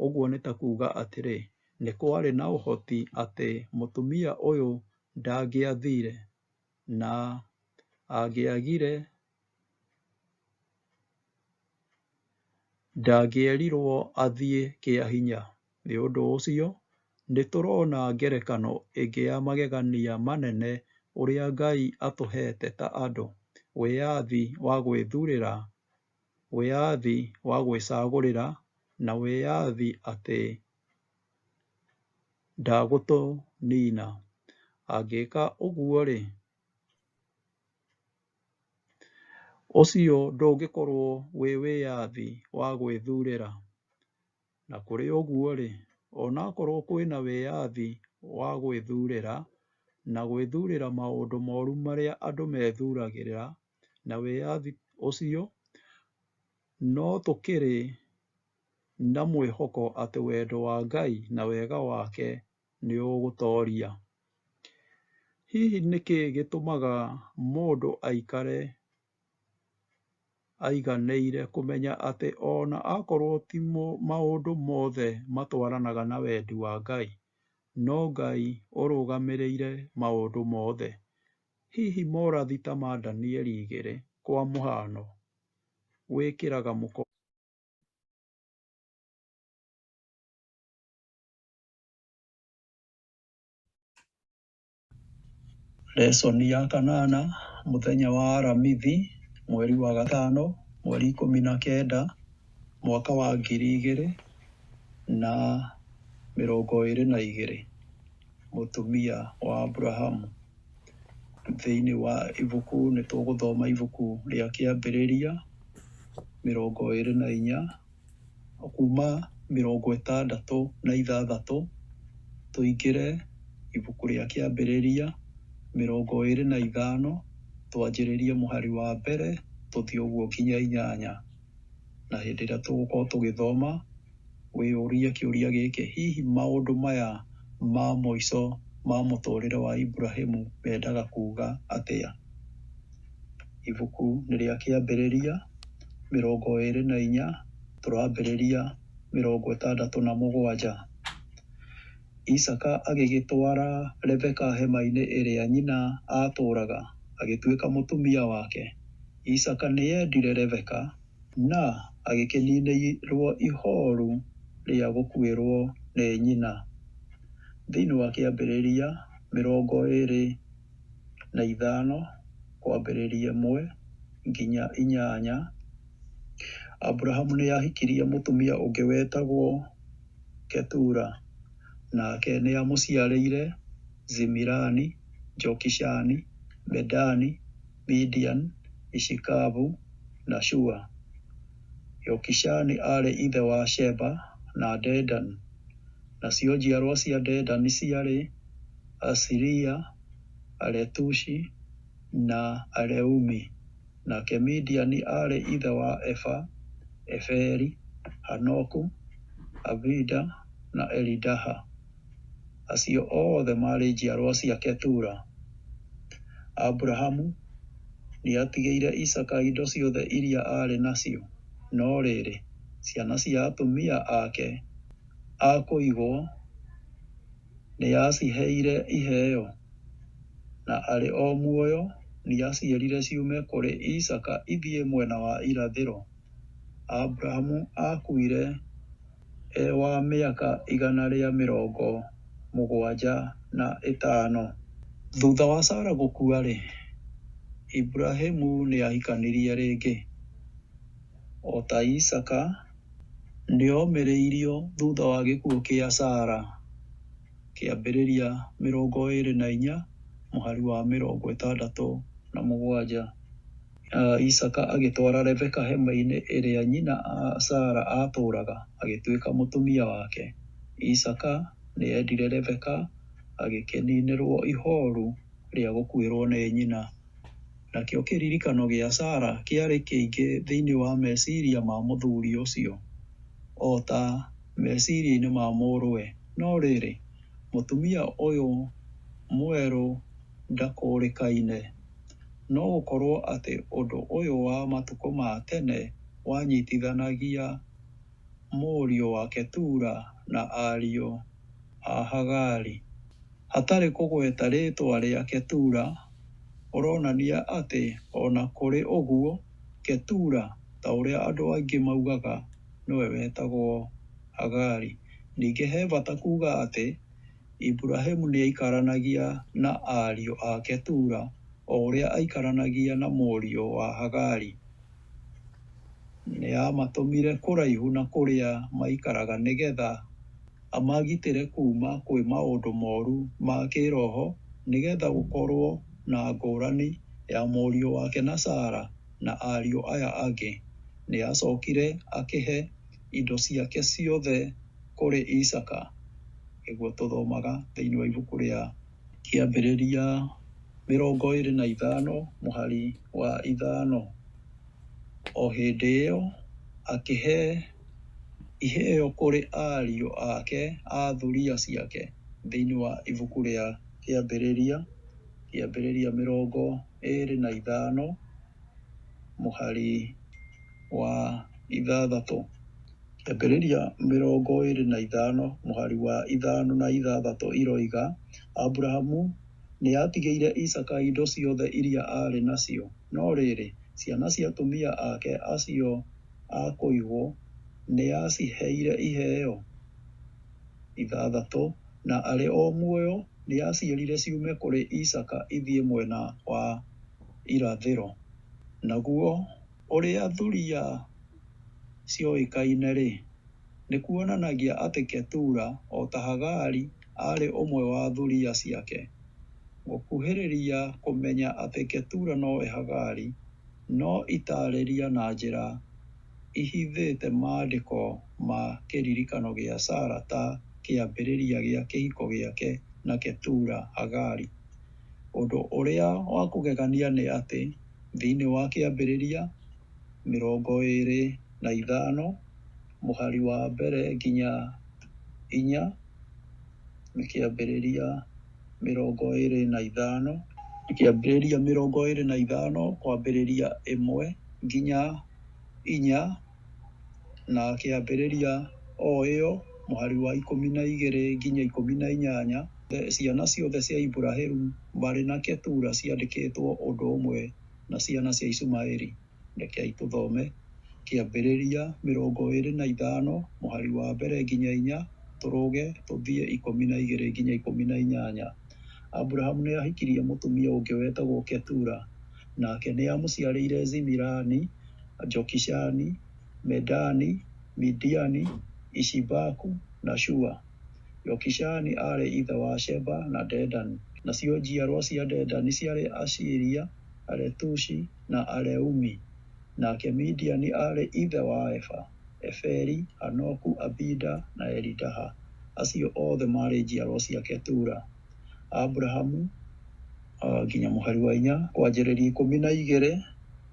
Ũguo nĩ ta kuuga atĩrĩ, nĩ kwarĩ na ũhoti atĩ mũtumia ũyũ ndangĩathire, na angĩagire ndangĩerirwo athiĩ kĩa hinya. Nĩ ũndũ ũcio, nĩtũrona ngerekano ĩngĩ ya magegania manene ũrĩa Ngai atũhete ta andũ, wĩyathi wa gwĩthuurĩra, wĩyathi wa gwĩcagũrĩra, na wĩyathi atĩ ndagũtũnina. Angĩka ũguo-rĩ, ũcio ndũngĩkorwo wĩ wĩyathi wa gwĩthuurĩra. Na kũrĩ ũguo-rĩ, onakorwo kwĩna wĩyathi wa gwĩthuurĩra na gwĩthuurĩra maũndũ moru marĩa andũ methuuragĩra, na wĩyathi ũcio, no tũkĩrĩ na mwĩhoko atĩ wendo wa Ngai na wega wake nĩ ũgũtooria. Hihi nĩ kĩĩ gĩtũmaga mũndũ aikare aiganĩire kũmenya atĩ ona akorwo ti maũndũ mothe matwaranaga na wendi wa Ngai, no Ngai ũrũgamĩrĩire maũndũ mothe. Hihi morathi ta ma Danieli 2 kwa mũhano wĩkĩraga mũkonde. Lesoni ya kanana mũthenya wa aramithi mweri wa gatano mweri 19 mwaka wa 2022. Mũtumia wa Abrahamu. Thĩinĩ wa ibuku nĩ tũgũthoma ibuku rĩa Kĩambĩrĩria 24 kuma 66 tũingĩre ibuku rĩa Kĩambĩrĩria 25 twanjĩrĩrie mũhari wa mbere tũthiĩ ũguo nginya 8. Na hĩndĩ ĩrĩa tũgũkorwo tũgĩthoma wĩyũrie kĩũria gĩkĩ: hihi maũndũ maya ma mũico ma mũtũrĩre wa Ibrahimu mendaga kuga atĩa? Ibuku nĩ rĩa Kĩambĩrĩria 24 tũrambĩrĩria 67. Isaka agĩgĩtwara Rebeka hema-inĩ ĩrĩa nyina atũũraga, agĩtuĩka mũtumia wake. Isaka nĩyendire Rebeka na agĩkĩninĩrwo ihoru rĩa gũkuĩrwo nĩ nyina. Thĩinĩ wa Kĩambĩrĩria 25 kwambĩrĩria 1 nginya 8, Abrahamu nĩahikirie mũtumia ũngĩ wetagwo Ketura, nake nĩamũciarĩire Zimirani, Jokishani, Medani, Midian, Ishikabu na Shua. Jokishani aarĩ ithe wa Sheba na Dedan. Nacio njiarwa cia Dedani ciarĩ Asiria, Aletushi na Aleumi. Nake Midiani aarĩ ithe wa Efa, Eferi, Hanoku, Abida na Elidaha. Acio othe maarĩ njiarwa cia Ketura. Abrahamu nĩatigĩire Isaka indo ciothe iria aarĩ nacio, no rĩrĩ ciana cia atumia ake a kũigwo nĩaciheire iheo, na arĩ o muoyo nĩacierire ciume kũrĩ Isaka ithiĩ mwena wa irathĩro. Abrahamu akuire wa mĩaka 175. Thutha wa Sara gũkua-rĩ, Ibrahimu nĩahikanirie rĩngĩ. O ta Isaka nĩomĩrĩirio thutha wa gĩkuũ kĩa Sara. Kĩambĩrĩria 24 mũhari wa 67. Isaka agĩtwara Rebeka hema-inĩ ĩrĩa nyina Sara atũũraga, agĩtuĩka mũtumia wake. Isaka nĩendire Rebeka, agĩkĩninĩrwo ihoru rĩa gũkuĩrwo nĩ nyina. Nakĩo kĩririkano gĩa Sara kĩarĩ kĩingĩ thĩinĩ wa meciria ma mũthuri ũcio, o ta meciria-inĩ ma mũrũwe. No rĩrĩ, mũtumia ũyũ mwerũ ndakũrĩkaine. No gũkorwo atĩ ũndũ ũyũ wa matukũ ma tene wanyitithanagia mũriũ wa Ketura na ariũ a Hagari. Hatarĩ kũgweta rĩtwa rĩa Ketura, ũronania atĩ ona kũrĩ ũguo, Ketura ta ũrĩa andũ aingĩ maugaga nĩwe wetagwo Hagari. Ningĩ he bata kuga atĩ Ibrahimu nĩaikaranagia na ariũ a Ketura o ũrĩa aikaranagia na mũriũ wa Hagari. Nĩamatũmire kũraihu na kũrĩa maikaraga nĩgetha amagitĩre kuma kwĩ maũndũ moru ma kĩroho, nĩgetha gũkorwo na ngũrani ya mũriũ wake na Sara na ariũ aya angĩ. Nĩacokire akĩhe indo ciake ciothe kũrĩ Isaka. Nĩguo tũthomaga thĩinĩ wa ibuku rĩa Kĩambĩrĩria 25 mũhari wa 5. O hĩndĩ ĩyo akĩhe iheo kũrĩ ariũ ake a thuria ciake. Thĩinĩ wa ibuku rĩa Kĩambĩrĩria 25 mũhari wa ithathatũ. Kĩambĩrĩria 25 mũhari wa 5 na 6 iroiga, Aburahamu nĩ atigĩire Isaka indo ciothe iria arĩ nacio, no rĩrĩ, ciana cia atumia ake acio a kũigwo nĩ aciheire iheo. 6. Na arĩ o muoyo nĩ aciarire ciume kũrĩ Isaka ithiĩ mwena wa irathĩro. Naguo ũrĩa thuriya cioĩkaine-rĩ, nĩ kuonanagia atĩ Ketura, o ta Hagari, arĩ ũmwe wa thuriya ciake. Gũkuhĩrĩria kũmenya atĩ Ketura nowe Hagari, no itarĩria na njĩra ihithĩte maandĩko ma kĩririkano gĩa Sara ta kĩambĩrĩria gĩa kĩhiko gĩake na Ketura Hagari. Ũndũ ũrĩa wa kũgegania nĩ atĩ, thĩinĩ wa kĩambĩrĩria 25 mũhari wa mbere nginya 4, nĩ kĩambĩrĩria 25 kwambĩrĩria 1 nginya 4, na kĩambĩrĩria o ĩyo mũhari wa 12 nginya 18. Ciana ciothe cia Iburahĩmu marĩ na Ketura ciandĩkĩtwo ũndũ ũmwe na ciana cia Ishumaeli. Rekei tũthome kĩambĩrĩria 25 mũhari wa mbere nginya 4, tũrũge tũthiĩ 12 nginya 18. Aburahamu nĩ ahikirie mũtumia ũngĩ wetagwo Ketura, nake nĩ amũciarĩire Zimirani, Jokishani, Medani, Midiani, Ishibaku na Shua. Jokishani aarĩ ithe wa Sheba na Dedani. Nacio njiarwa cia Dedani ciarĩ Ashiria, Aretushi na Areumi. Nake Midiani aarĩ ithe wa Efa, Eferi, Hanoku, Abida na Elidaha. Acio othe maarĩ njiarwa cia Ketura. Aburahamu nginya mũhari wa 4 kwanjĩrĩria 12,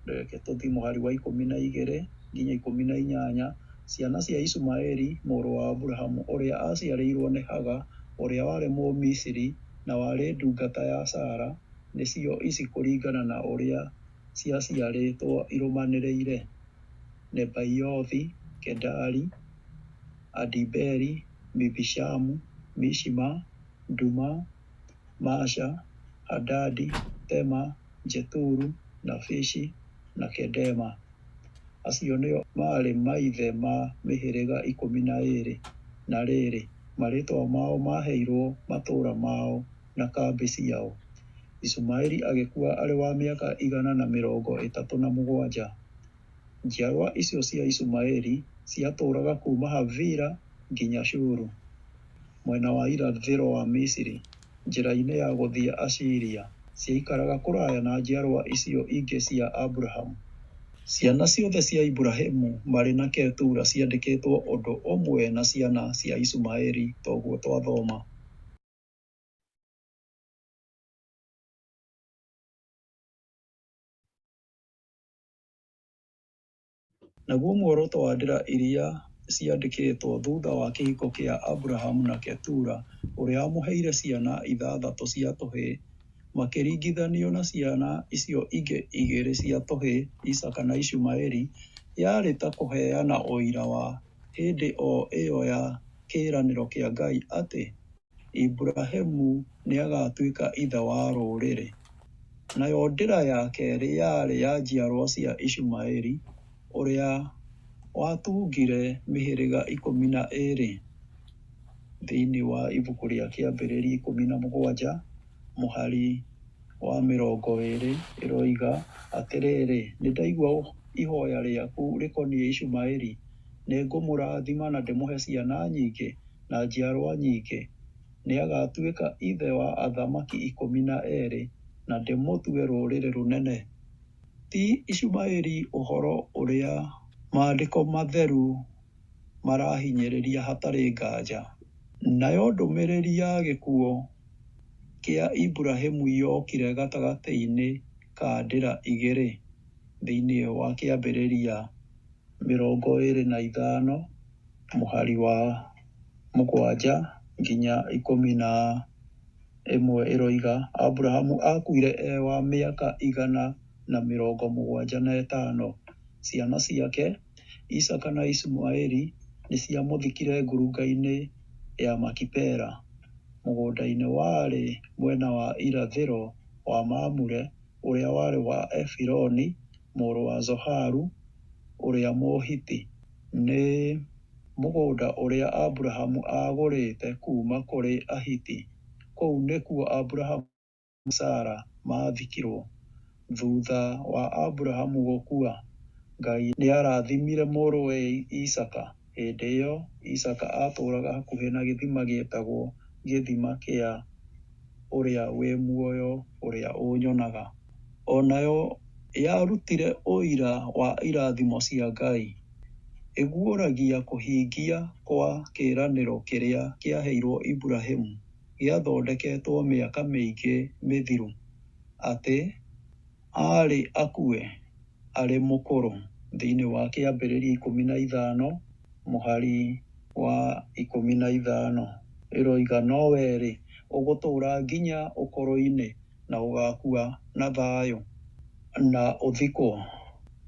reke tũthiĩ mũhari wa 12 nginya 18. Ciana cia Ishumaeli mũrũ wa Aburahamu ũrĩa aciarĩirwo nĩ Haga, ũrĩa warĩ Mũmisiri na warĩ ndungata ya Sara, nĩcio ici kũringana na ũrĩa ciaciarĩtwo irũmanĩrĩire: Nebaiothi, Kedari, Adiberi, Mibishamu, Mishima, Duma, Masha, Hadadi, Tema, Jeturu, Nafishi na Kedema. Acio nĩo maarĩ maithe ma mĩhĩrĩga 12, na rĩrĩ, marĩĩtwa mao maheirwo matũũra mao na kambĩ ciao. Ishumaeli agĩkua arĩ wa mĩaka 137. Njiarwa icio cia Ishumaeli ciatũũraga kuuma Havila nginya Shuru, mwena wa irathĩro wa Misiri, njĩra-inĩ ya gũthiĩ Ashiria. Ciaikaraga kũraya na njiarwa icio ingĩ cia Aburahamu. Ciana ciothe cia Iburahĩmu marĩ na Ketura ciandĩkĩtwo ũndũ ũmwe na ciana cia Ishumaeli, toguo twathoma. Naguo muoroto wa ndĩra iria ciandĩkĩtwo thutha wa kĩhiko kĩa Aburahamu na Ketura, ũrĩa amũheire ciana 6 cia tũhĩĩ, makĩringithanio na ciana icio ingĩ 2 cia tũhĩĩ, Isaka na Ishumaeli, yarĩ ta kũheana ũira wa hĩndĩ o ĩyo ya kĩĩranĩro kĩa Ngai atĩ Iburahĩmu nĩ agatuĩka ithe wa rũrĩrĩ. Nayo ndĩra ya kerĩ yarĩ ya njiarwa cia Ishumaeli, ũrĩa watungire mĩhĩrĩga 12. Thĩinĩ wa ibuku rĩa Kĩambĩrĩria 17 mũhari wa 20 ĩroiga atĩrĩrĩ: nĩ ndaigua ihoya rĩaku rĩkoniĩ Ishumaeli, nĩ ngũmũrathima na ndĩmũhe ciana nyingĩ na njiarwa nyingĩ. Nĩ agatuĩka ithe wa athamaki 12 na ndĩmũtue rũrĩrĩ rũnene. Ti Ishumaeli ũhoro ũrĩa maandĩko matheru marahinyĩrĩria hatarĩ nganja. Nayo ndũmĩrĩri ya gĩkuũ kĩa Iburahĩmu yokire gatagatĩ-inĩ ka ndĩra igĩrĩ. Thĩinĩ wa Kĩambĩrĩria 25 mũhari wa 7 nginya 11 ĩroiga, Aburahamu akuire wa mĩaka 175, Ciana ciake Isaka na Ismaeli nĩ ciamũthikire ngurunga-inĩ ya Makipela, mũgũnda-inĩ warĩ mwena wa irathĩro wa Mamure ũrĩa warĩ wa Efironi mũrũ wa Zoharu ũrĩa Mũhiti. Nĩ mũgũnda ũrĩa Aburahamu agũrĩte kuuma kũrĩ Ahiti. Kũu nĩkuo Aburahamu na Sara maathikirwo. Thutha wa Aburahamu gũkua, Ngai nĩarathimire mũrũwe Isaka. Hĩndĩ ĩyo Isaka atũũraga hakuhĩ na gĩthima gĩetagwo gĩthima kĩa ũrĩa wĩ muoyo ũrĩa ũnyonaga. Onayo yarutire ũira wa irathimo cia Ngai. Ĩguũragia kũhingia kwa kĩĩranĩro kĩrĩa kĩaheirwo Iburahĩmu gĩathondeketwo mĩaka mĩingĩ mĩthiru, atĩ arĩ akue arĩ mũkũrũ. Thĩinĩ wa Kĩambĩrĩria 15 mũhari wa 15 ĩroiga, no werĩ ũgũtũũra nginya ũkũrũ-inĩ na ũgakua na thayũ na ũthikwo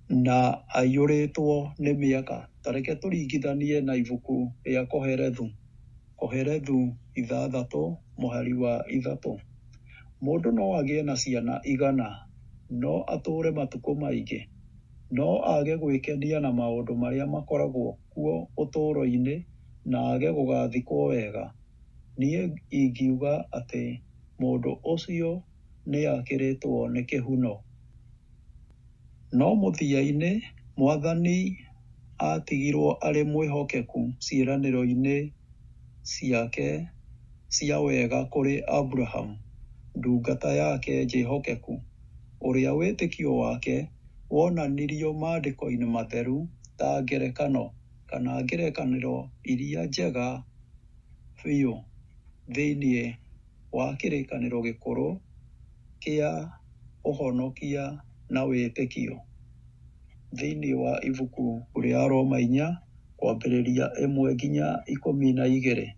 na aiyũrĩtwo nĩ mĩaka. Ta reke tũringithanie na ibuku rĩa Koherethu 6 mũhari wa 3. Mũndũ no agĩe na ciana 100, no atũũre matukũ maingĩ, no age gwĩkenia na maũndũ marĩa makoragwo kuo ũtũũro-inĩ na age gũgathikwo wega. Niĩ ingiuga atĩ mũndũ ũcio nĩakĩrĩtwo nĩ kĩhuno. No mũthia-inĩ Mwathani atigirwo arĩ mwĩhokeku ciĩranĩro-inĩ ciake cia wega kũrĩ Aburahamu, ndungata yake njĩhokeku, ũrĩa wĩtĩkio wake wonanirio maandĩko-inĩ matheru ta ngerekano kana ngerekanĩro iria njega biũ thĩinĩ wa kĩrĩkanĩro gĩkũrũ kĩa ũhonokia na wĩtĩkio. Thĩinĩ wa ibuku rĩa Roma 4 kwambĩrĩria 1 nginya 12,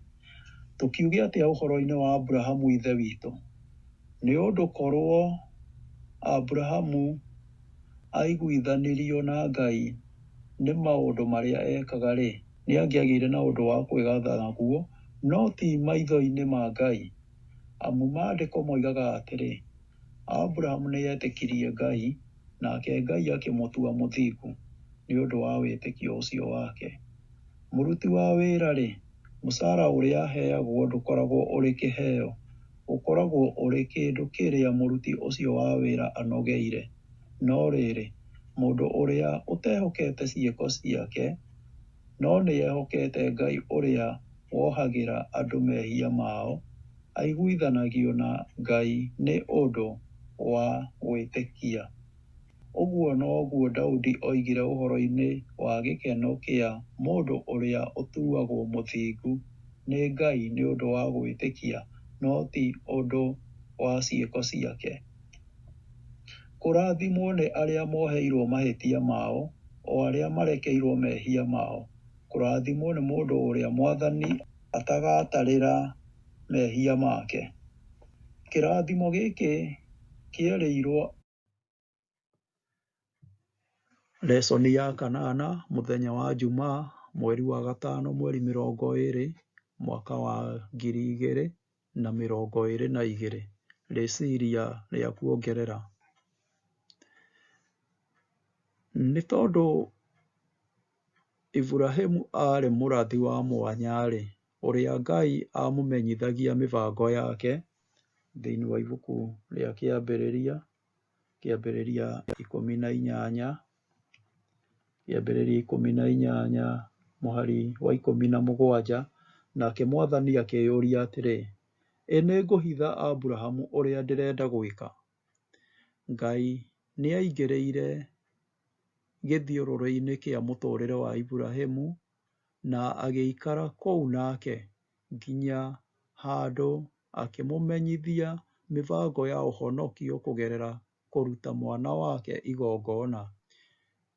tũkiuge atĩa ũhoro-inĩ wa Aburahamu ithe witũ? Nĩ ũndũ korwo Aburahamu aiguithanirio na Ngai nĩ maũndũ marĩa ekaga-rĩ, nĩangĩagĩire na ũndũ wa kwĩgatha naguo, no ti maitho-inĩ ma Ngai. Amu maandĩko moigaga atĩrĩ, Aburahamu nĩetĩkirie Ngai, nake Ngai akĩmũtua mũthingu nĩ ũndũ wa wĩtĩkio ũcio wake. Mũruti wa wĩra-rĩ, mũcara ũrĩa aheagwo ndũkoragwo ũrĩ kĩheo, ũkoragwo ũrĩ kĩndũ kĩrĩa mũruti ũcio wa wĩra anogeire. No rĩrĩ, mũndũ ũrĩa ũtehokete ciĩko ciake, no nĩehokete Ngai ũrĩa wohagĩra andũ mehia mao, aiguithanagio na Ngai nĩ ũndũ wa gwĩtĩkia. Ũguo noguo Daudi oigire ũhoro-inĩ wa gĩkeno kĩa mũndũ ũrĩa ũtuagwo mũthingu nĩ Ngai nĩ ũndũ wa gwĩtĩkia, no ti ũndũ wa ciĩko ciake. Kũrathimwo nĩ arĩa moheirwo mahĩtia mao, o arĩa marekeirwo mehia mao. Kũrathimwo nĩ mũndũ ũrĩa Mwathani atagatarĩra mehia make. Kĩrathimo gĩkĩ kĩerĩirwo lesoni ya 8 mũthenya wa Jumaa, mweri wa 5 mweri 20 mwaka wa 2022. Rĩciria rĩa kuongerera. Nĩ tondũ Iburahĩmu arĩ mũrathi wa mwanya-rĩ, ũrĩa Ngai amũmenyithagia mĩbango yake, thĩinĩ wa ibuku rĩa Kĩambĩrĩria 18 mũhari wa 17, nake Mwathani akĩyũria atĩrĩ, nĩ ngũhitha Aburahamu ũrĩa ndĩrenda gwĩka? Ngai nĩaingĩrĩire gĩthiũrũrĩ-inĩ kĩa mũtũũrĩre wa Iburahĩmu na agĩikara kũu nake nginya handũ akĩmũmenyithia mĩbango ya ũhonokio kũgerera kũruta mwana wake igongona.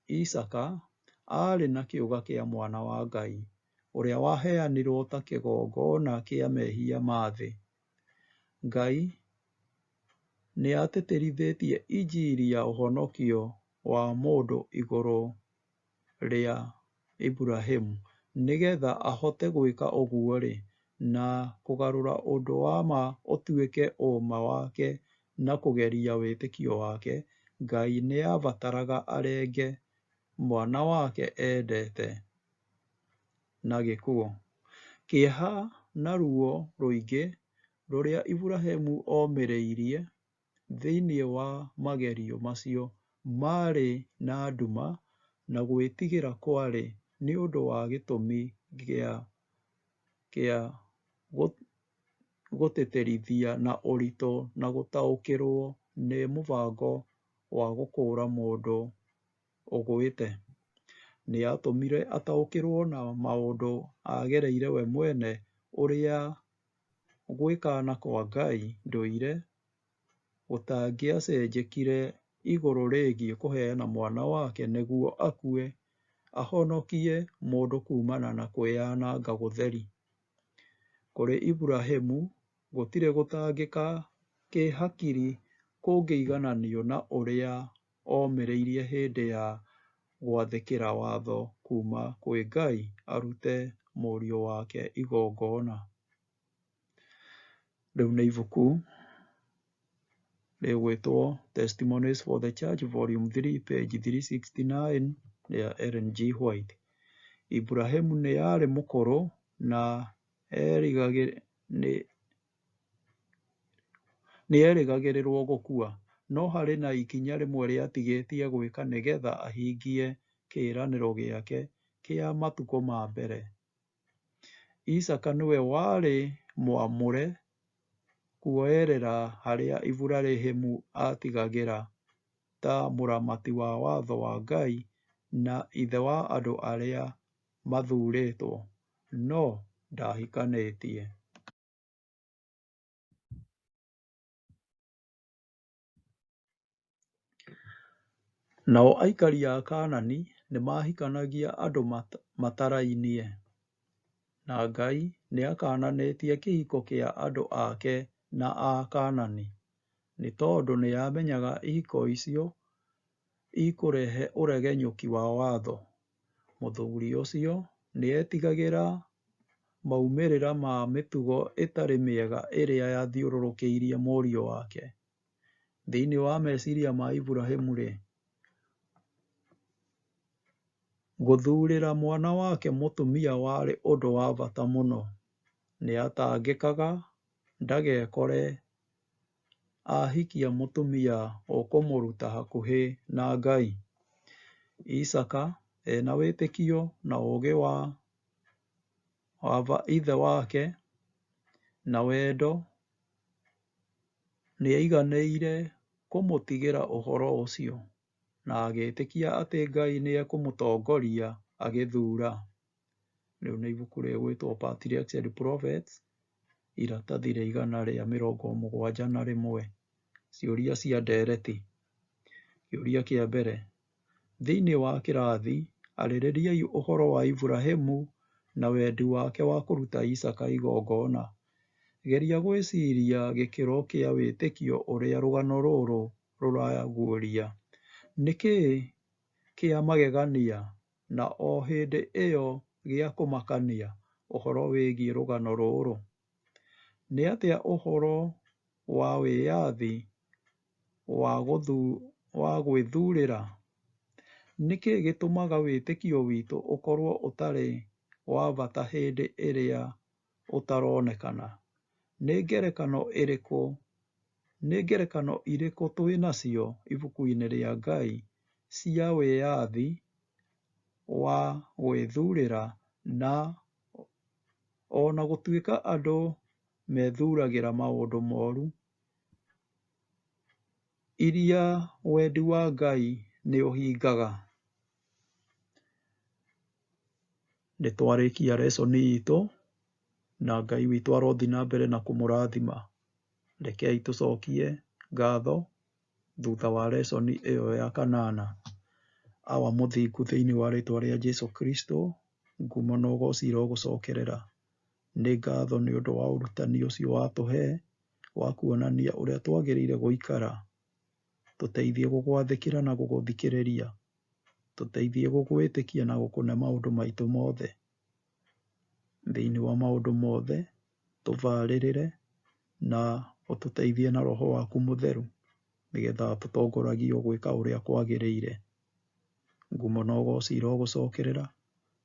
Isaka arĩ na kĩũga kĩa mwana wa Ngai, ũrĩa waheanirwo ta kĩgongona kĩa mehia ma thĩ. Ngai nĩatĩtĩrithĩtie injiri ya ũhonokio wa mũndũ igũrũ rĩa Iburahĩmu nĩgetha ahote gwĩka ũguo-rĩ na kũgarũra ũndũ wa ma ũtuĩke ũma wake na kũgeria wĩtĩkio wake, Ngai nĩabataraga arenge mwana wake endete na gĩkuũ. Kĩeha na ruo rũingĩ rũrĩa Iburahĩmu omĩrĩirie thĩinĩ wa magerio macio marĩ na nduma, na gwĩtigĩra kwarĩ nĩ ũndũ wa gĩtũmi gĩa gũtĩtĩrithia na ũritũ na gũtaũkĩrwo nĩ mũbango wa gũkũũra mũndũ ũgwĩte. Nĩatũmire ataũkĩrwo na maũndũ agereire we mwene, ũrĩa gwĩkana kwa Ngai ndũire gũtangĩacenjekire igũrũ rĩgiĩ kũheana mwana wake nĩguo akue ahonokie mũndũ kumana na kwĩyananga gũtheri. Kũrĩ Iburahĩmu gũtirĩ gũtangĩka kĩhakiri kũngĩigananio na ũrĩa omĩrĩirie hĩndĩ ya gwathĩkĩra watho kuma kwĩ Ngai arute mũriũ wake igongona. Rĩu nĩ ibuku rĩgwĩtwo Testimonies for the Church Volume 3 page 369 rĩa Ellen G. White. Iburahĩmu nĩ yarĩ mũkũrũ na nĩerĩgagĩrĩrwo gũkua, no harĩ na ikinya rĩmwe rĩatigĩtie gwĩka nĩgetha ahingie kĩĩranĩro gĩake kĩa matukũ ma mbere. Isaka nĩwe warĩ mwamũre kuoerera harĩa Iburahĩmu atigagĩra ta mũramati wa watho wa Ngai na ithe wa andũ arĩa mathurĩtwo, no ndahikanĩtie. Nao aikari a Kaanani nĩmahikanagia andũ matarainie, na Ngai nĩakananĩtie kĩhiko kĩa andũ ake na Akaanani, nĩ tondũ nĩamenyaga ihiko icio ikũrehe ũregenyũki wa watho. Mũthuri ũcio nĩetigagĩra maumĩrĩra ma mĩtugo ĩtarĩ mĩega ĩrĩa yathiũrũrũkĩirie mũriũ wake. Thĩinĩ wa meciria ma Iburahĩmu-rĩ, gũthurĩra mwana wake mũtumia warĩ ũndũ wa bata mũno. Nĩatangĩkaga ndagekore ahikia mũtumia ũkũmũruta hakuhĩ na Ngai. Isaka ena wĩtĩkio na ũũgĩ wa ithe wake na wendo nĩaiganĩire kũmũtigĩra ũhoro ũcio, na agĩĩtĩkia atĩ Ngai nĩekũmũtongoria agĩthura. Rĩu nĩ ibuku rĩgwĩtwo Patriarchs and Prophets, iratathi rĩa 171. Ciũria cia ndeereti. Kĩũria kĩa mbere. Thĩinĩ wa kĩrathi, arĩrĩriai ũhoro wa Iburahĩmu na wendi wake wa kũruta Isaka igongona. Geria gwĩciria gĩkĩro kĩa wĩtĩkio ũrĩa rũgano rũrũ rũraguũria. Nĩ kĩĩ kĩa magegania na o hĩndĩ ĩyo gĩa kũmakania ũhoro wĩgiĩ rũgano rũrũ? Nĩ atĩa ũhoro wa wĩyathi wa gwĩthuurĩra? Nĩ kĩĩ gĩtũmaga wĩtĩkio witũ ũkorwo ũtarĩ wa bata hĩndĩ ĩrĩa ũtaronekana? Nĩ ngerekano irĩkũ twĩ nacio ibuku-inĩ rĩa Ngai cia wĩyathi wa gwĩthuurĩra na ona gũtuĩka andũ methuragĩra maũndũ moru, iria wendi wa Ngai nĩ ũhingaga? Nĩtwarĩkia lesson itũ na Ngai witũ arothiĩ na mbere na kũmũrathima. Rekei tũcokie ngatho thutha wa lesson ĩyo ya 8. Awa mũthingu thĩinĩ wa rĩĩtwa rĩa Jesũ Kristo, ngumo na ũgooci irogũcokerera. Nĩ ngatho nĩ ũndũ wa ũrutani ũcio watũhe wa kuonania ũrĩa twagĩrĩire gũikara. Tũteithie gũgwathĩkĩra na gũgũthikĩrĩria. tũteithie gũgwĩtĩkia na gũkũne maũndũ maitũ mothe. Thĩinĩ wa maũndũ mothe, tũbarĩrĩre na ũtũteithie na Roho waku Mũtheru, nĩgetha tũtongoragio gwĩka ũrĩa kwagĩrĩire. Ngumo na ũgooci irogũcokerera,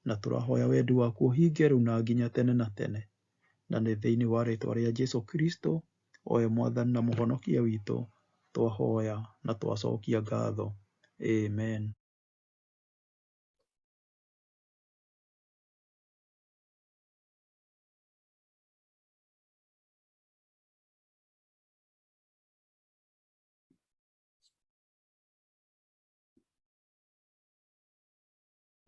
na tũrahoya wendi waku ũhinge rĩu na nginya tene na tene. Na nĩ thĩinĩ wa rĩĩtwa rĩa Jesũ Kristo, o we Mwathani na Mũhonokia witũ, twahoya na twacokia ngatho. Amen.